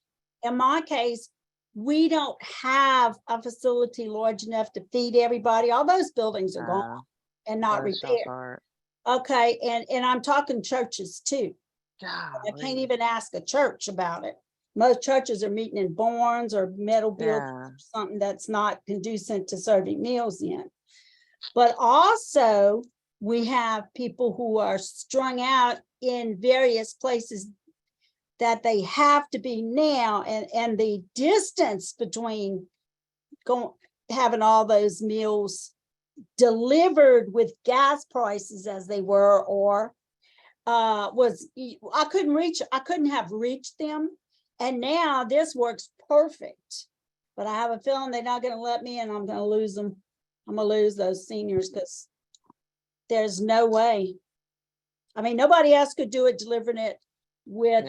in my case, we don't have a facility large enough to feed everybody. All those buildings are gone and not repaired. Okay, and I'm talking churches too. I can't even ask a church about it. Most churches are meeting in barns or metal buildings, or something that's not conducive to serving meals in. But also, we have people who are strung out in various places that they have to be now, and the distance between having all those meals delivered with gas prices as they were, or I couldn't have reached them. And now this works perfect, but I have a feeling they're not going to let me, and I'm going to lose them. I'm going to lose those seniors because there's no way. I mean, nobody else could do it, delivering it with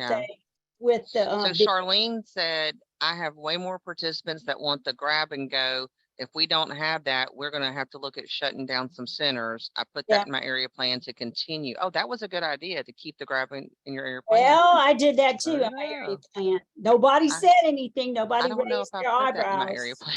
So Charlene said, I have way more participants that want the grab and go. If we don't have that, we're going to have to look at shutting down some centers. I put that in my area plan to continue. Oh, that was a good idea to keep the grab in your area plan. Well, I did that too in my area plan. Nobody said anything. Nobody I don't know if raised I their put that in my eyebrows. area plan.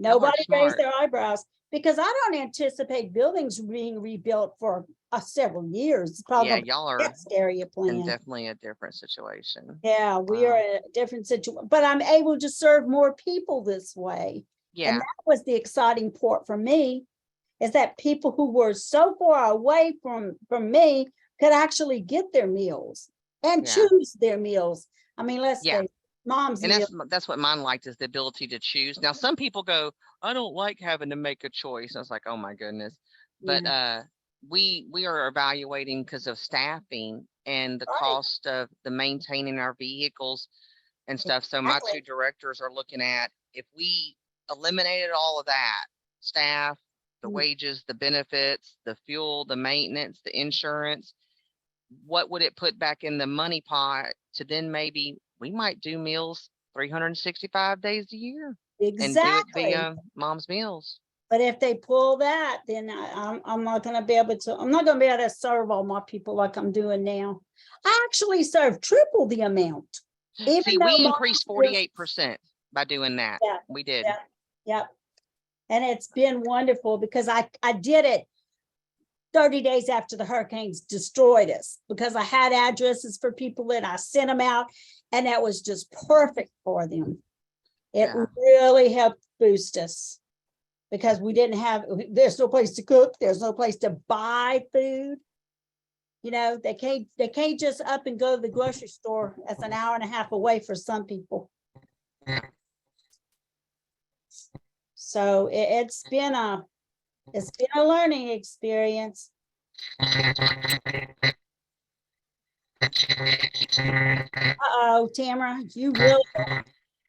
Nobody raised smart. their eyebrows because I don't anticipate buildings being rebuilt for several years. It's Yeah, probably y'all are next area in plan. definitely a different situation. Yeah, we are Wow. in a different situation, but I'm able to serve more people this way. Yeah, And that was the exciting part for me, is that people who were so far away from me could actually get their meals and Yeah. choose their meals. I mean, let's Yeah. say mom's and meal. that's what mine liked, is the ability to choose. Now, some people go, I don't like having to make a choice. I was like, oh my goodness. But we are evaluating because of staffing and the Right. cost of the maintaining our vehicles and stuff. So my Exactly. two directors are looking at, if we eliminated all of that, staff, the Mm. wages, the benefits, the fuel, the maintenance, the insurance, what would it put back in the money pot to then maybe we might do meals 365 days a year and do it Exactly. via mom's meals. But if they pull that, then I'm not gonna be able to, I'm not gonna be able to serve all my people like I'm doing now. I actually serve triple the amount. Even See, though we mom's increased meals- 48% by doing that. Yeah, We did. yeah. Yep. And it's been wonderful because I did it 30 days after the hurricanes destroyed us, because I had addresses for people and I sent them out, and that was just perfect for them. It Yeah. really helped boost us because we didn't have, there's no place to cook, there's no place to buy food. You know, they can't just up and go to the grocery store. That's an hour and a half away for some people. So it's been a learning experience. Uh-oh, Tamara, you really,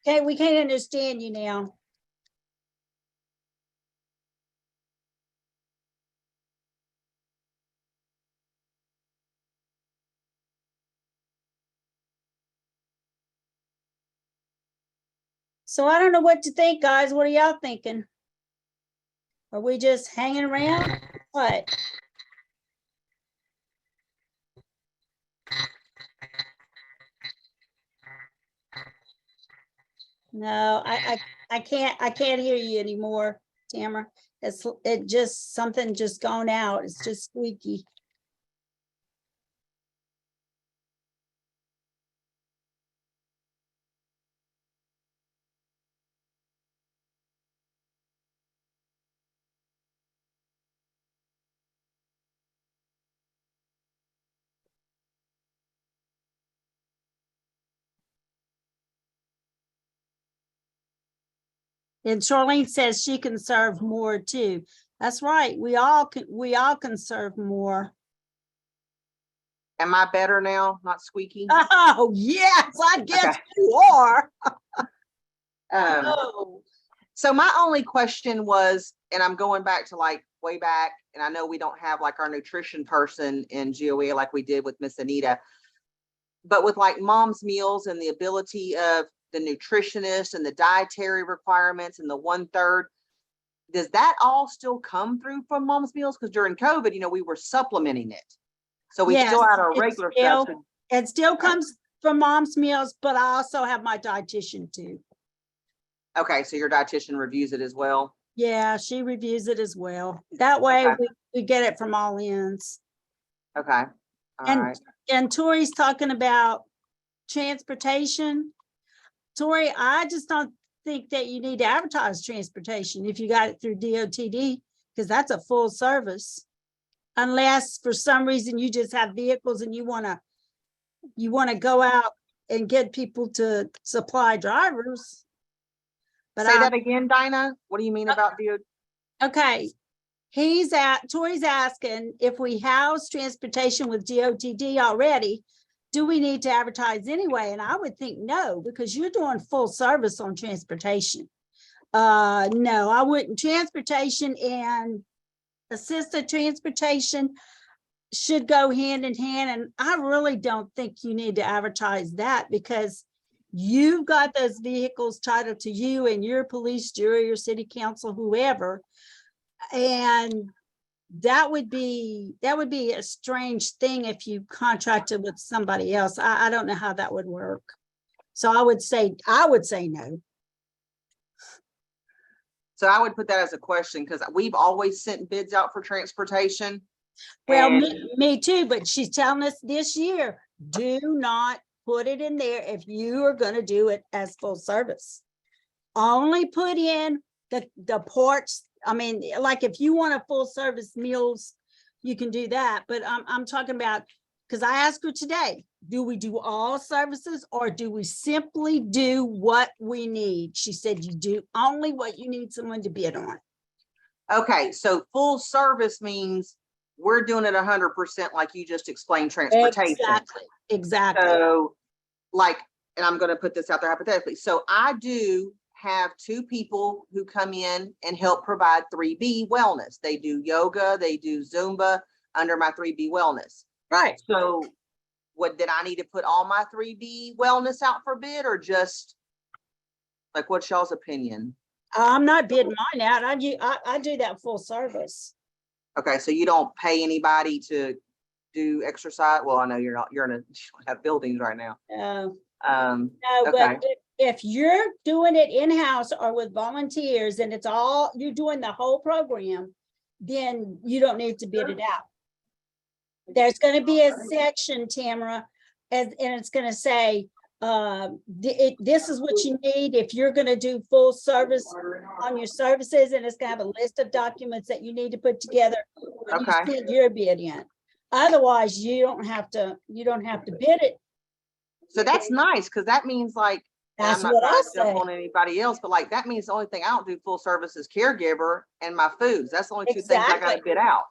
okay, we can't understand you now. So I don't know what to think, guys. What are y'all thinking? Are we just hanging around? What? No, I can't hear you anymore, Tamara. It just, something just gone out. It's just squeaky. And Charlene says she can serve more too. That's right. We all can serve more. Am I better now? Not squeaky? Oh, yes, I guess Okay. you are. Um, Oh, so my only question was, and I'm going back to like way back, and I know we don't have like our nutrition person in GOEA like we did with Miss Anita, but with like mom's meals and the ability of the nutritionist and the dietary requirements and the 1/3, does that all still come through from mom's meals? Because during COVID, you know, we were supplementing it. So we still yes, had our it regular still- stuff. It still comes from mom's meals, but I also have my dietitian too. Okay, so your dietitian reviews it as well. Yeah, she reviews it as well. That way Okay. we get it from all ends. Okay. All And right. and Tori's talking about transportation. Tori, I just don't think that you need to advertise transportation if you got it through DOTD, because that's a full service. Unless for some reason you just have vehicles and you want to go out and get people to supply drivers. But Say that again, Dinah. What do you mean about DOT? okay. Tori's asking if we house transportation with DOTD already, do we need to advertise anyway? And I would think no, because you're doing full service on transportation. No, I wouldn't. Transportation and assisted transportation should go hand in hand. And I really don't think you need to advertise that, because you've got those vehicles titled to you and your police, jury, or city council, whoever. And that would be a strange thing if you contracted with somebody else. I don't know how that would work. So I would say no. So I would put that as a question, because we've always sent bids out for transportation. Well, and- me too, but she's telling us this year, do not put it in there if you are gonna do it as full service. Only put in the parts, I mean, like if you want a full service meals, you can do that, but I'm talking about, because I asked her today, do we do all services or do we simply do what we need? She said, you do only what you need someone to bid on. Okay, so full service means we're doing it 100% like you just explained transportation. Exactly. So like, and I'm gonna put this out there hypothetically. So I do have 2 people who come in and help provide 3B wellness. They do yoga, they do Zumba under my 3B wellness. Right. So what, did I need to put all my 3B wellness out for bid, or just like, what's y'all's opinion? I'm not bidding mine out. I do that full service. Okay, so you don't pay anybody to do exercise? Well, I know you're not, you don't have buildings right now. No, Okay. but if you're doing it in-house or with volunteers and it's all, you're doing the whole program, then you don't need to bid it out. There's gonna be a section, Tamara, and it's gonna say, this is what you need if you're gonna do full service on your services, and it's gonna have a list of documents that you need to put together when you Okay. send your bid in. Otherwise, you don't have to bid it. So that's nice, because that means like, and That's I'm what not I trying to jump say. on anybody else, but like, that means the only thing I don't do full service is caregiver and my foods. That's the only 2 things I gotta Exactly. bid out.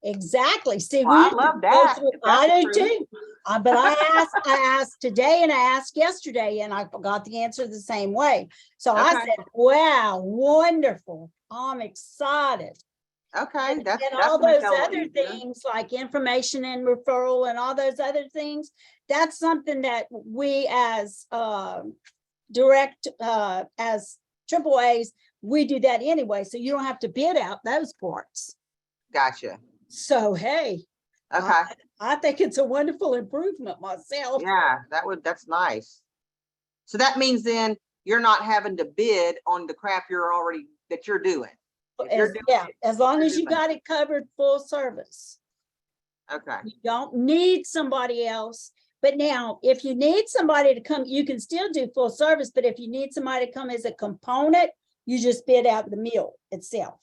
Exactly. See, Well, I used to love go that, through- if that's I the do truth. too. But I asked today and I asked yesterday and I got the answer the same way. So I Okay. said, wow, wonderful. I'm excited. Okay, And that's all gonna those tell it other easier. things like information and referral and all those other things, that's something that we as direct as AAAs, we do that anyway. So you don't have to bid out those parts. Gotcha. So hey, Okay, I think it's a wonderful improvement myself. yeah, that's nice. So that means then you're not having to bid on the crap that you're doing. If you're doing Yeah, it, as long you're as you doing got it covered full service. Okay, You don't need somebody else. But now, if you need somebody to come, you can still do full service, but if you need somebody to come as a component, you just bid out the meal itself.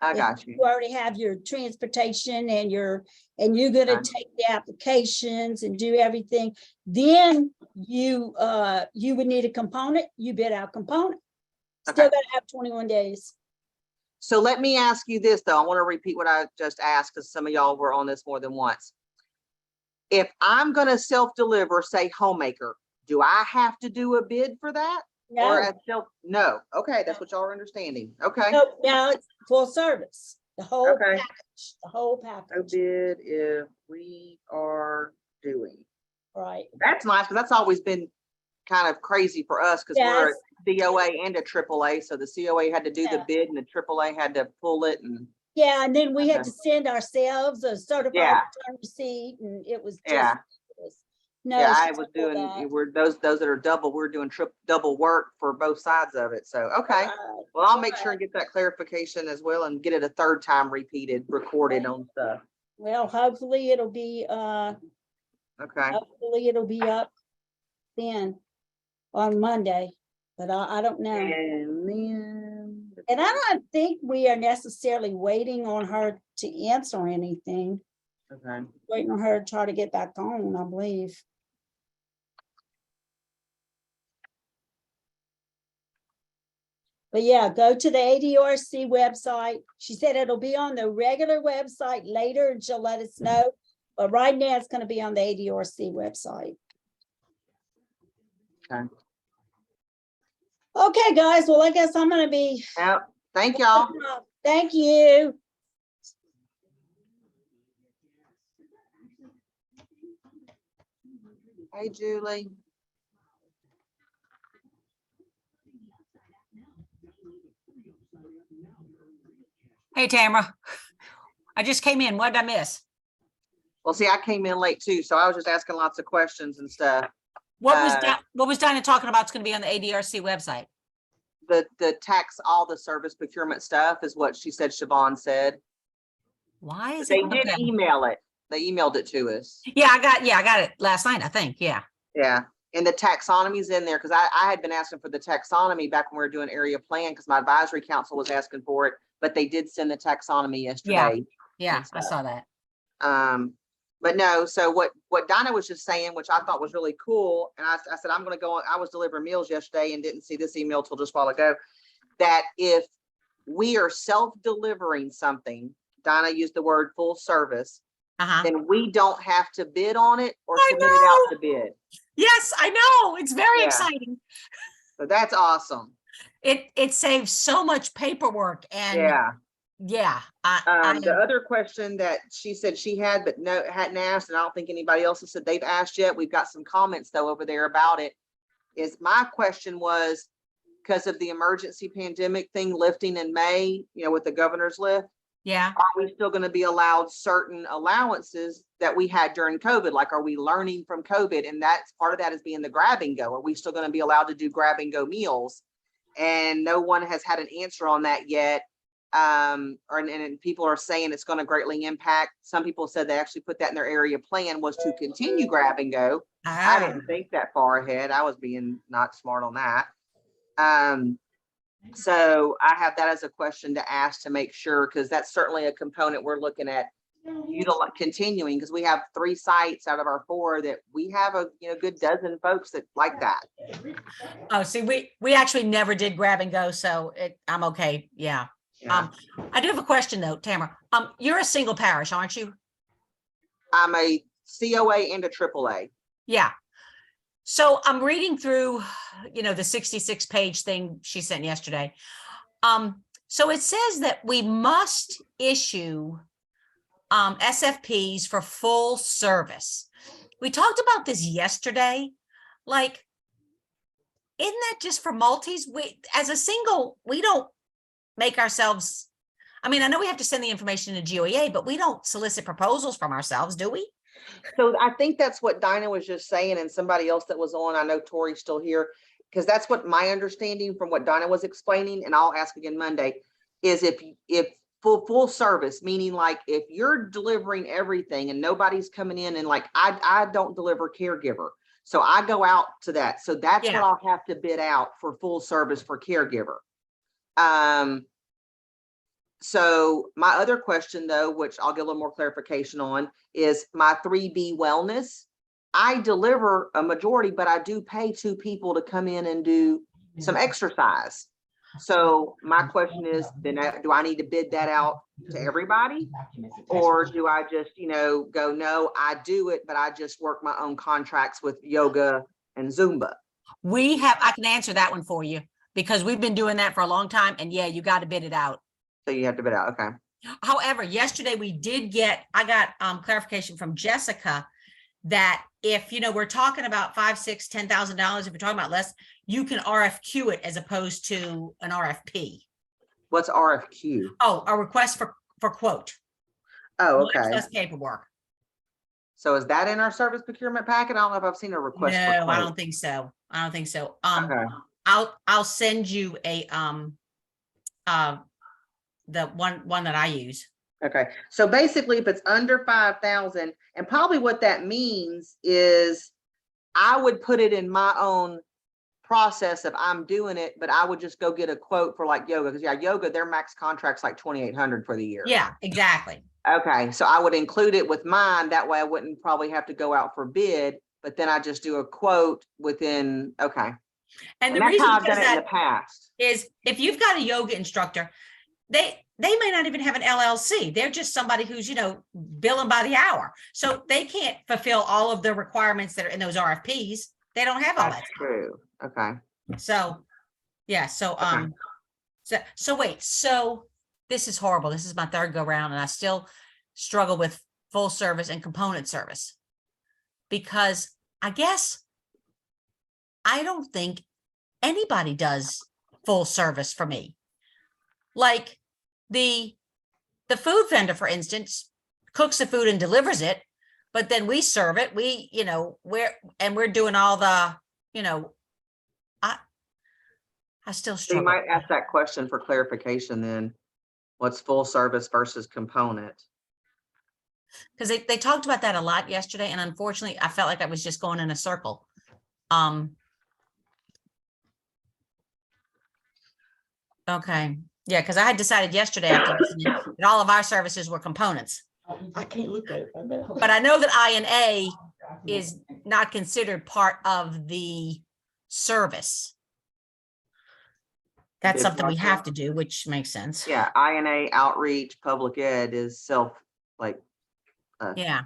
I If got you. you already have your transportation and you're gonna Okay. take the applications and do everything, then you would need a component, you bid out component. Still Okay. gotta have 21 days. So let me ask you this, though. I want to repeat what I just asked, because some of y'all were on this more than once. If I'm gonna self-deliver, say homemaker, do I have to do a bid for that? Or No, no, okay, that's what y'all are understanding. Okay. no, it's full service, the whole Okay. package, the whole No package, bid if we are doing. right? That's nice, because that's always been kind of crazy for us, because we're a COA and a AAA, so the COA had to do the Yeah. bid and the AAA had to pull it, and Yeah, and then we had Okay. to send ourselves a certified Yeah. return receipt, and it was just. Yeah. No, yeah, she I was took all doing, that. we're those that are double, we're doing double work for both sides of it, so, okay. Right, Well, I'll make sure and get that clarification as well and get it a 3rd time repeated, recorded on stuff. well, hopefully it'll be, Okay, hopefully it'll be up then on Monday, but I don't know. and then. And I don't think we are necessarily waiting on her to answer anything, Okay, waiting on her to try to get back on, I believe. But yeah, go to the ADRC website. She said it'll be on the regular website later and she'll let us know. But right now it's going to be on the ADRC website. okay. Okay, guys. Well, I guess I'm going to be. Yep, thank y'all. Thank you. Hey, Julie. Hey, Tamara. I just came in. What did I miss? Well, see, I came in late too, so I was just asking lots of questions and stuff. What was Dinah talking about? It's going to be on the ADRC website. the tax, all the service procurement stuff is what she said, Siobhan said. Why is They it? did Okay. email it. They emailed it to us. Yeah, I got it last night, I think. Yeah. Yeah. And the taxonomy's in there because I had been asking for the taxonomy back when we were doing area plan because my advisory council was asking for it, but they did send the taxonomy yesterday. Yeah, I saw that. But no, so what Donna was just saying, which I thought was really cool, and I said, I'm going to go, I was delivering meals yesterday and didn't see this email till just a while ago, that if we are self-delivering something, Donna used the word full service, then we don't have to bid on it or I submit it out to bid. Yes, I know. It's very Yeah. exciting. So that's awesome. It saves so much paperwork and Yeah. The other question that she said she had, but no, hadn't asked, and I don't think anybody else has said they've asked yet. We've got some comments though over there about it. Is my question was, because of the emergency pandemic thing lifting in May, with the governor's lift, yeah. are we still going to be allowed certain allowances that we had during COVID? Like, are we learning from COVID? And that's part of that is being the grab and go. Are we still going to be allowed to do grab and go meals? And no one has had an answer on that yet. And people are saying it's going to greatly impact. Some people said they actually put that in their area plan was to continue grab and go. I didn't think that far ahead. I was being not smart on that. So I have that as a question to ask to make sure, because that's certainly a component we're looking at continuing, because we have 3 sites out of our 4 that we have a good dozen folks that like that. Oh, see, we actually never did grab and go, so I'm okay. Yeah. I do have a question though, Tamara. You're a single parish, aren't you? I'm a COA and a AAA. Yeah. So I'm reading through, the 66-page thing she sent yesterday. So it says that we must issue SFPs for full service. We talked about this yesterday. Like, isn't that just for multis? As a single, we don't make ourselves. I mean, I know we have to send the information to GOEA, but we don't solicit proposals from ourselves, do we? So I think that's what Dinah was just saying, and somebody else that was on, I know Tori's still here, because that's what my understanding from what Dinah was explaining, and I'll ask again Monday, is if full service, meaning like if you're delivering everything and nobody's coming in, and like I don't deliver caregiver, so I go out to that. So that's what I'll have to bid out for full service for caregiver. So my other question though, which I'll get a little more clarification on, is my 3B wellness. I deliver a majority, but I do pay 2 people to come in and do some exercise. So my question is, then do I need to bid that out to everybody? Or do I just, go, no, I do it, but I just work my own contracts with yoga and Zumba? I can answer that one for you because we've been doing that for a long time. And yeah, you got to bid it out. So you have to bid out. Okay. However, yesterday I got clarification from Jessica that if, we're talking about $5,000, $6,000, $10,000, if we're talking about less, you can RFQ it as opposed to an RFP. What's RFQ? Oh, a request for quote. Oh, okay. That's paperwork. So is that in our service procurement packet? I don't know if I've seen a request. No, I don't think so. Okay. I'll send you a the one that I use. Okay, so basically if it's under 5,000, and probably what that means is I would put it in my own process if I'm doing it, but I would just go get a quote for like yoga, because yoga, their max contract's like 2,800 for the year. Yeah, exactly. Okay, so I would include it with mine. That way I wouldn't probably have to go out for bid, but then I just do a quote within, okay. And the that's reason how I've done it in the past. Is if you've got a yoga instructor, they may not even have an LLC. They're just somebody who's, billing by the hour. So they can't fulfill all of the requirements that are in those RFPs. They don't have all that. That's true. Okay. So, yeah. So, wait, so this is horrible. This is my 3rd go round and I still struggle with full service and component service because I guess I don't think anybody does full service for me. Like the food vendor, for instance, cooks the food and delivers it, but then we serve it. We're doing all the, how I still So you struggle. might ask that question for clarification then. What's full service versus component? Because they talked about that a lot yesterday, and unfortunately, I felt like I was just going in a circle. Okay, yeah, because I had decided yesterday after listening that all of our services were components. I can't look at it. But I know that I&A is not considered part of the service. That's something we have to do, which makes sense. Yeah, I&A outreach, public ed is Yeah.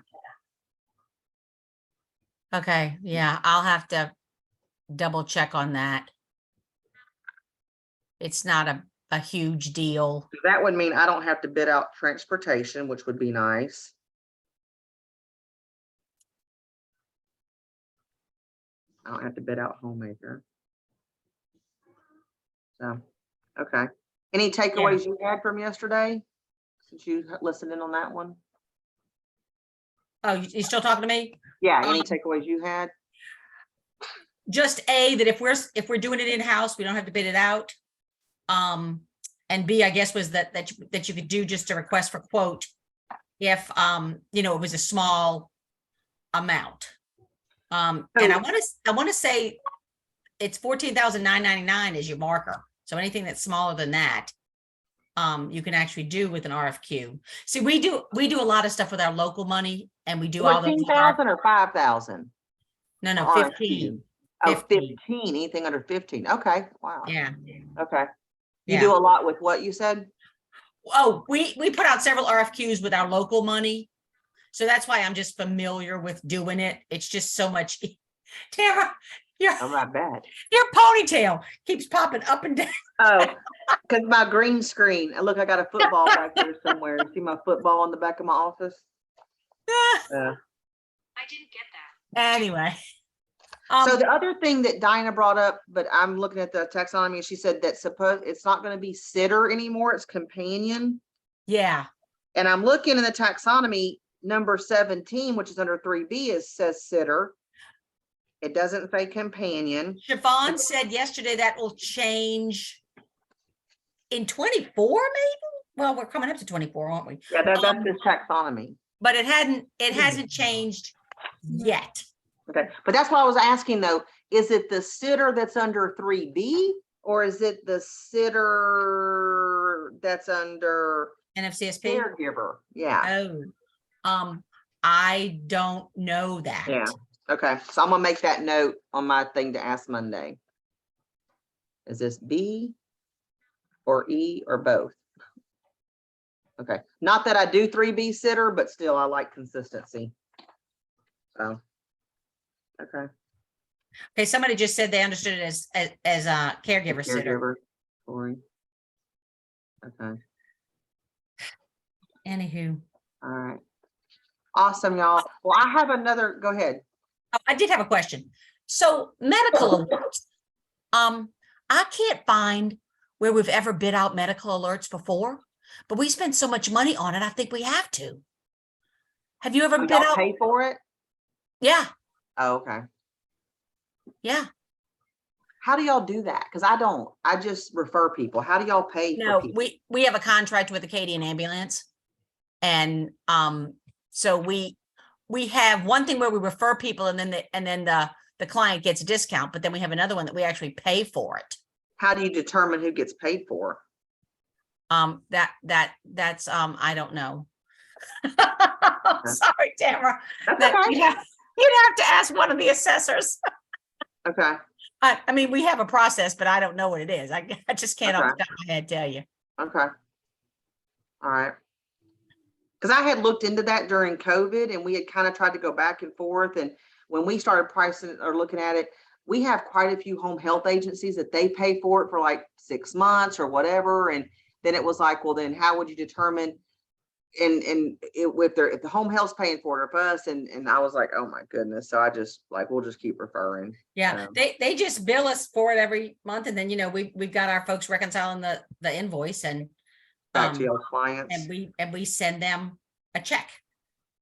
Okay, yeah, I'll have to double check on that. It's not a huge deal. that would mean I don't have to bid out transportation, which would be nice. I don't have to bid out homemaker. So, okay. Any takeaways you had from yesterday? Since you listened in on that one? Oh, you still talking to me? Yeah, any takeaways you had? Just A, that if we're doing it in-house, we don't have to bid it out. And B, I guess was that you could do just a request for quote if you know, it was a small amount. And I want to say it's $14,999 is your marker. So anything that's smaller than that, you can actually do with an RFQ. See, we do a lot of stuff with our local money, and we do all those. 14,000 or 5,000? No, RFQ. 15. Oh, 15, anything under 15. Okay, wow. Yeah. Okay. You Yeah. do a lot with what you said? Oh, we put out several RFQs with our local money. So that's why I'm just familiar with doing it. It's just so much. Tara, I'm not bad. your ponytail keeps popping up and down. Oh, because my green screen. Look, I got a football back there somewhere. See my football on the back of my office? Yeah. I didn't get that. Anyway. So the other thing that Dinah brought up, but I'm looking at the taxonomy, she said that it's not going to be sitter anymore, it's companion. Yeah. And I'm looking in the taxonomy, number 17, which is under 3B, says sitter. It doesn't say companion. Siobhan said yesterday that will change in 24, maybe? Well, we're coming up to 24, aren't we? Yeah, that's this taxonomy. But it hasn't changed yet. Okay, but that's why I was asking though, is it the sitter that's under 3B or is it the sitter that's under NFCSP? caregiver? Yeah. Oh, I don't know that. Yeah. Okay, so I'm gonna make that note on my thing to ask Monday. Is this B or E or both? Okay, not that I do 3B sitter, but still I like consistency. So, okay. Okay, somebody just said they understood it as a caregiver sitter. Caregiver, Corey. Okay, Anywho. all right. Awesome, y'all. Well, I have another, go ahead. Oh, I did have a question. So medical alerts. I can't find where we've ever bid out medical alerts before, but we spend so much money on it. I think we have to. Have you ever Do bid y'all out? pay for it? Yeah. Oh, okay. Yeah. How do y'all do that? Because I don't. I just refer people. How do y'all pay for No, people? we have a contract with Acadian Ambulance. And so we have one thing where we refer people and then the client gets a discount, but then we have another one that we actually pay for it. How do you determine who gets paid for? That's I don't know. Sorry, Tamara. That's That okay. you'd have to ask one of the assessors. Okay. I mean, we have a process, but I don't know what it is. I just can't off the top of my head tell you. Okay. All right. Because I had looked into that during COVID and we had kind of tried to go back and forth. And when we started pricing or looking at it, we have quite a few home health agencies that they pay for it for like 6 months or whatever. And then it was like, well, then how would you determine if the home health's paying for it or us? And I was like, oh my goodness. So I just like, we'll just keep referring. Yeah, they just bill us for it every month. And then, you know, we've got our folks reconciling the invoice and Back to your clients. and we send them a check.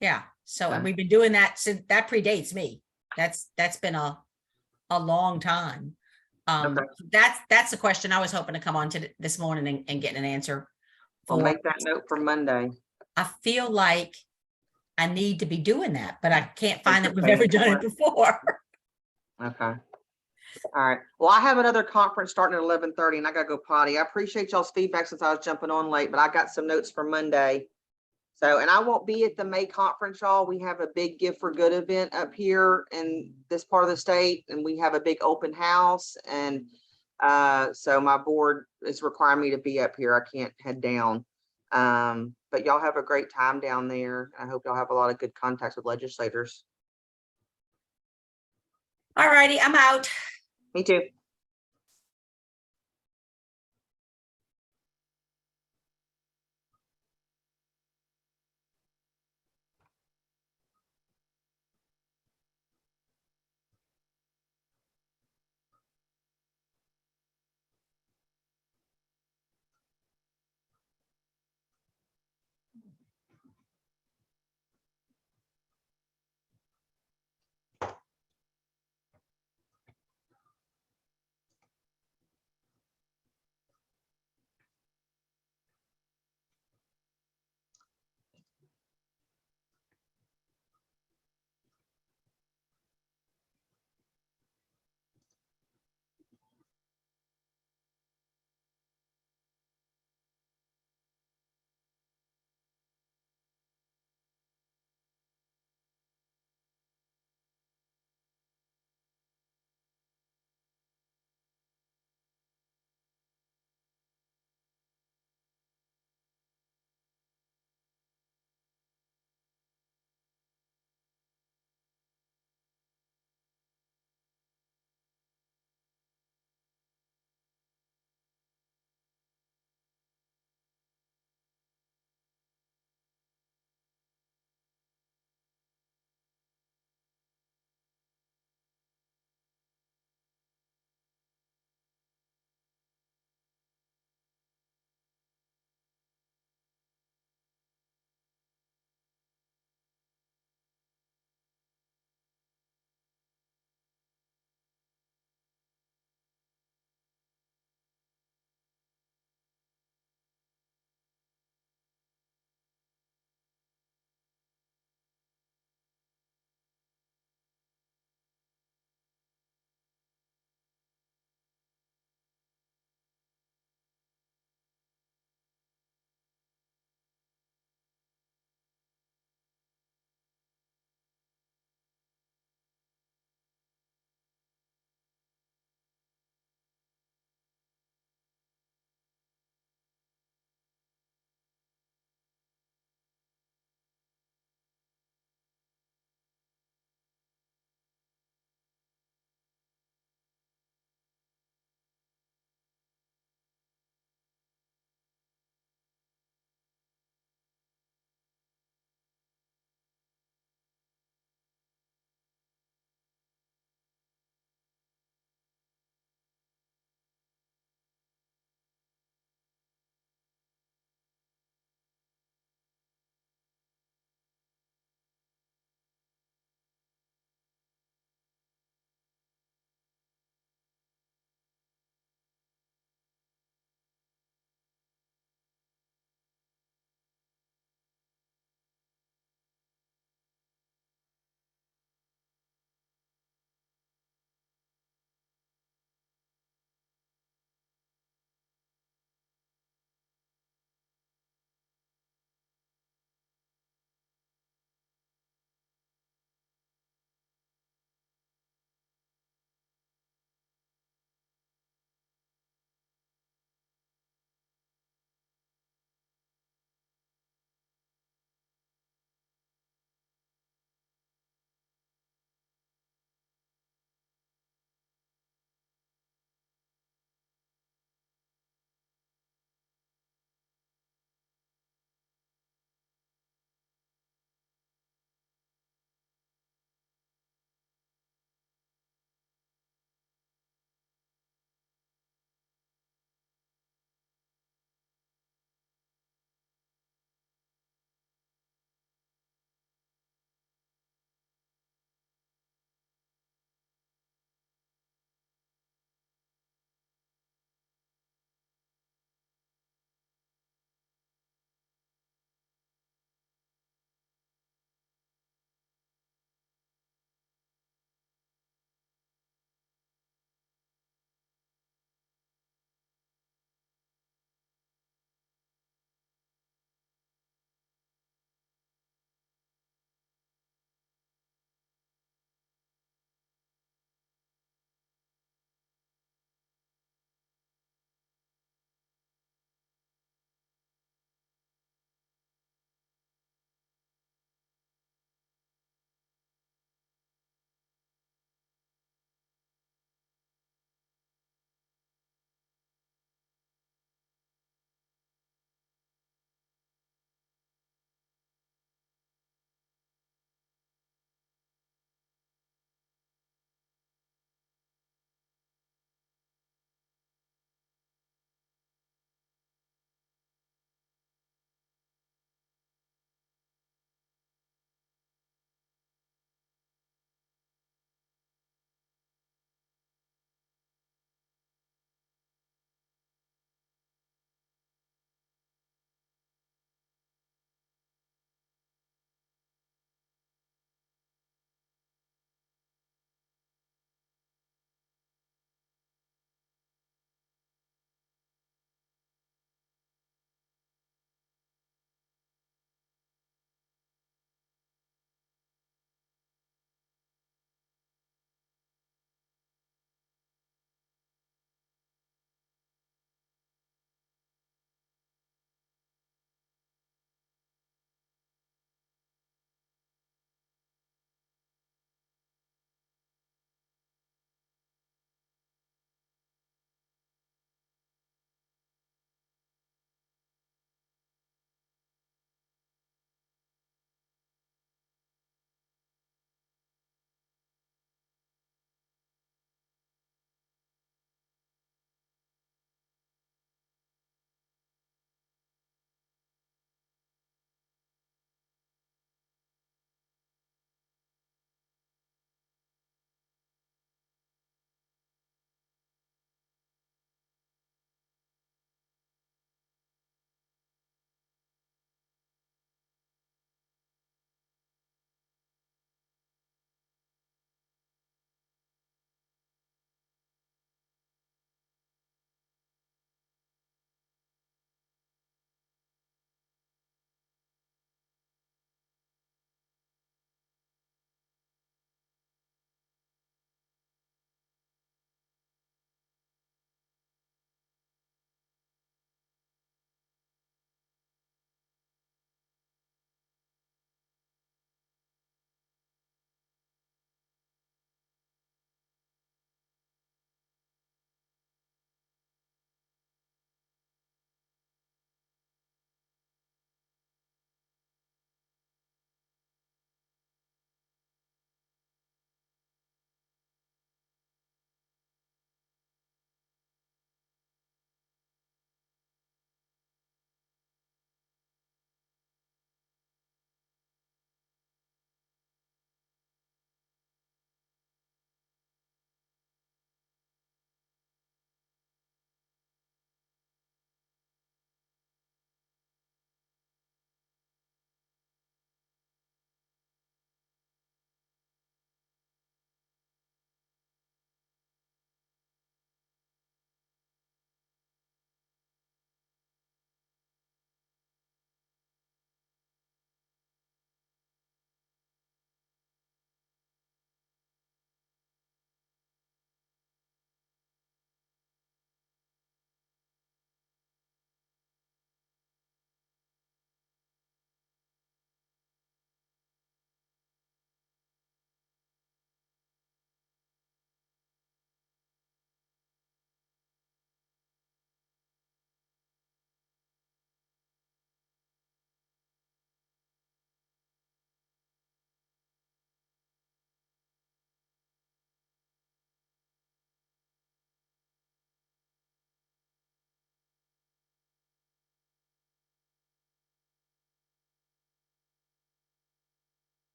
Yeah. So, and Okay. we've been doing that since that predates me. That's been a long time. Um, Okay. that's the question I was hoping to come on to this morning and get an answer I'll for. make that note for Monday. I feel like I need to be doing that, but I can't find that we've Okay. ever done it before. Okay. All right. Well, I have another conference starting at 11:30 and I gotta go potty. I appreciate y'all's feedback since I was jumping on late, but I got some notes for Monday. So, and I won't be at the May conference, y'all. We have a big Give for Good event up here in this part of the state, and we have a big open house. And so my board is requiring me to be up here. I can't head down. But y'all have a great time down there. I hope y'all have a lot of good contacts with legislators. All righty, I'm out. Me too.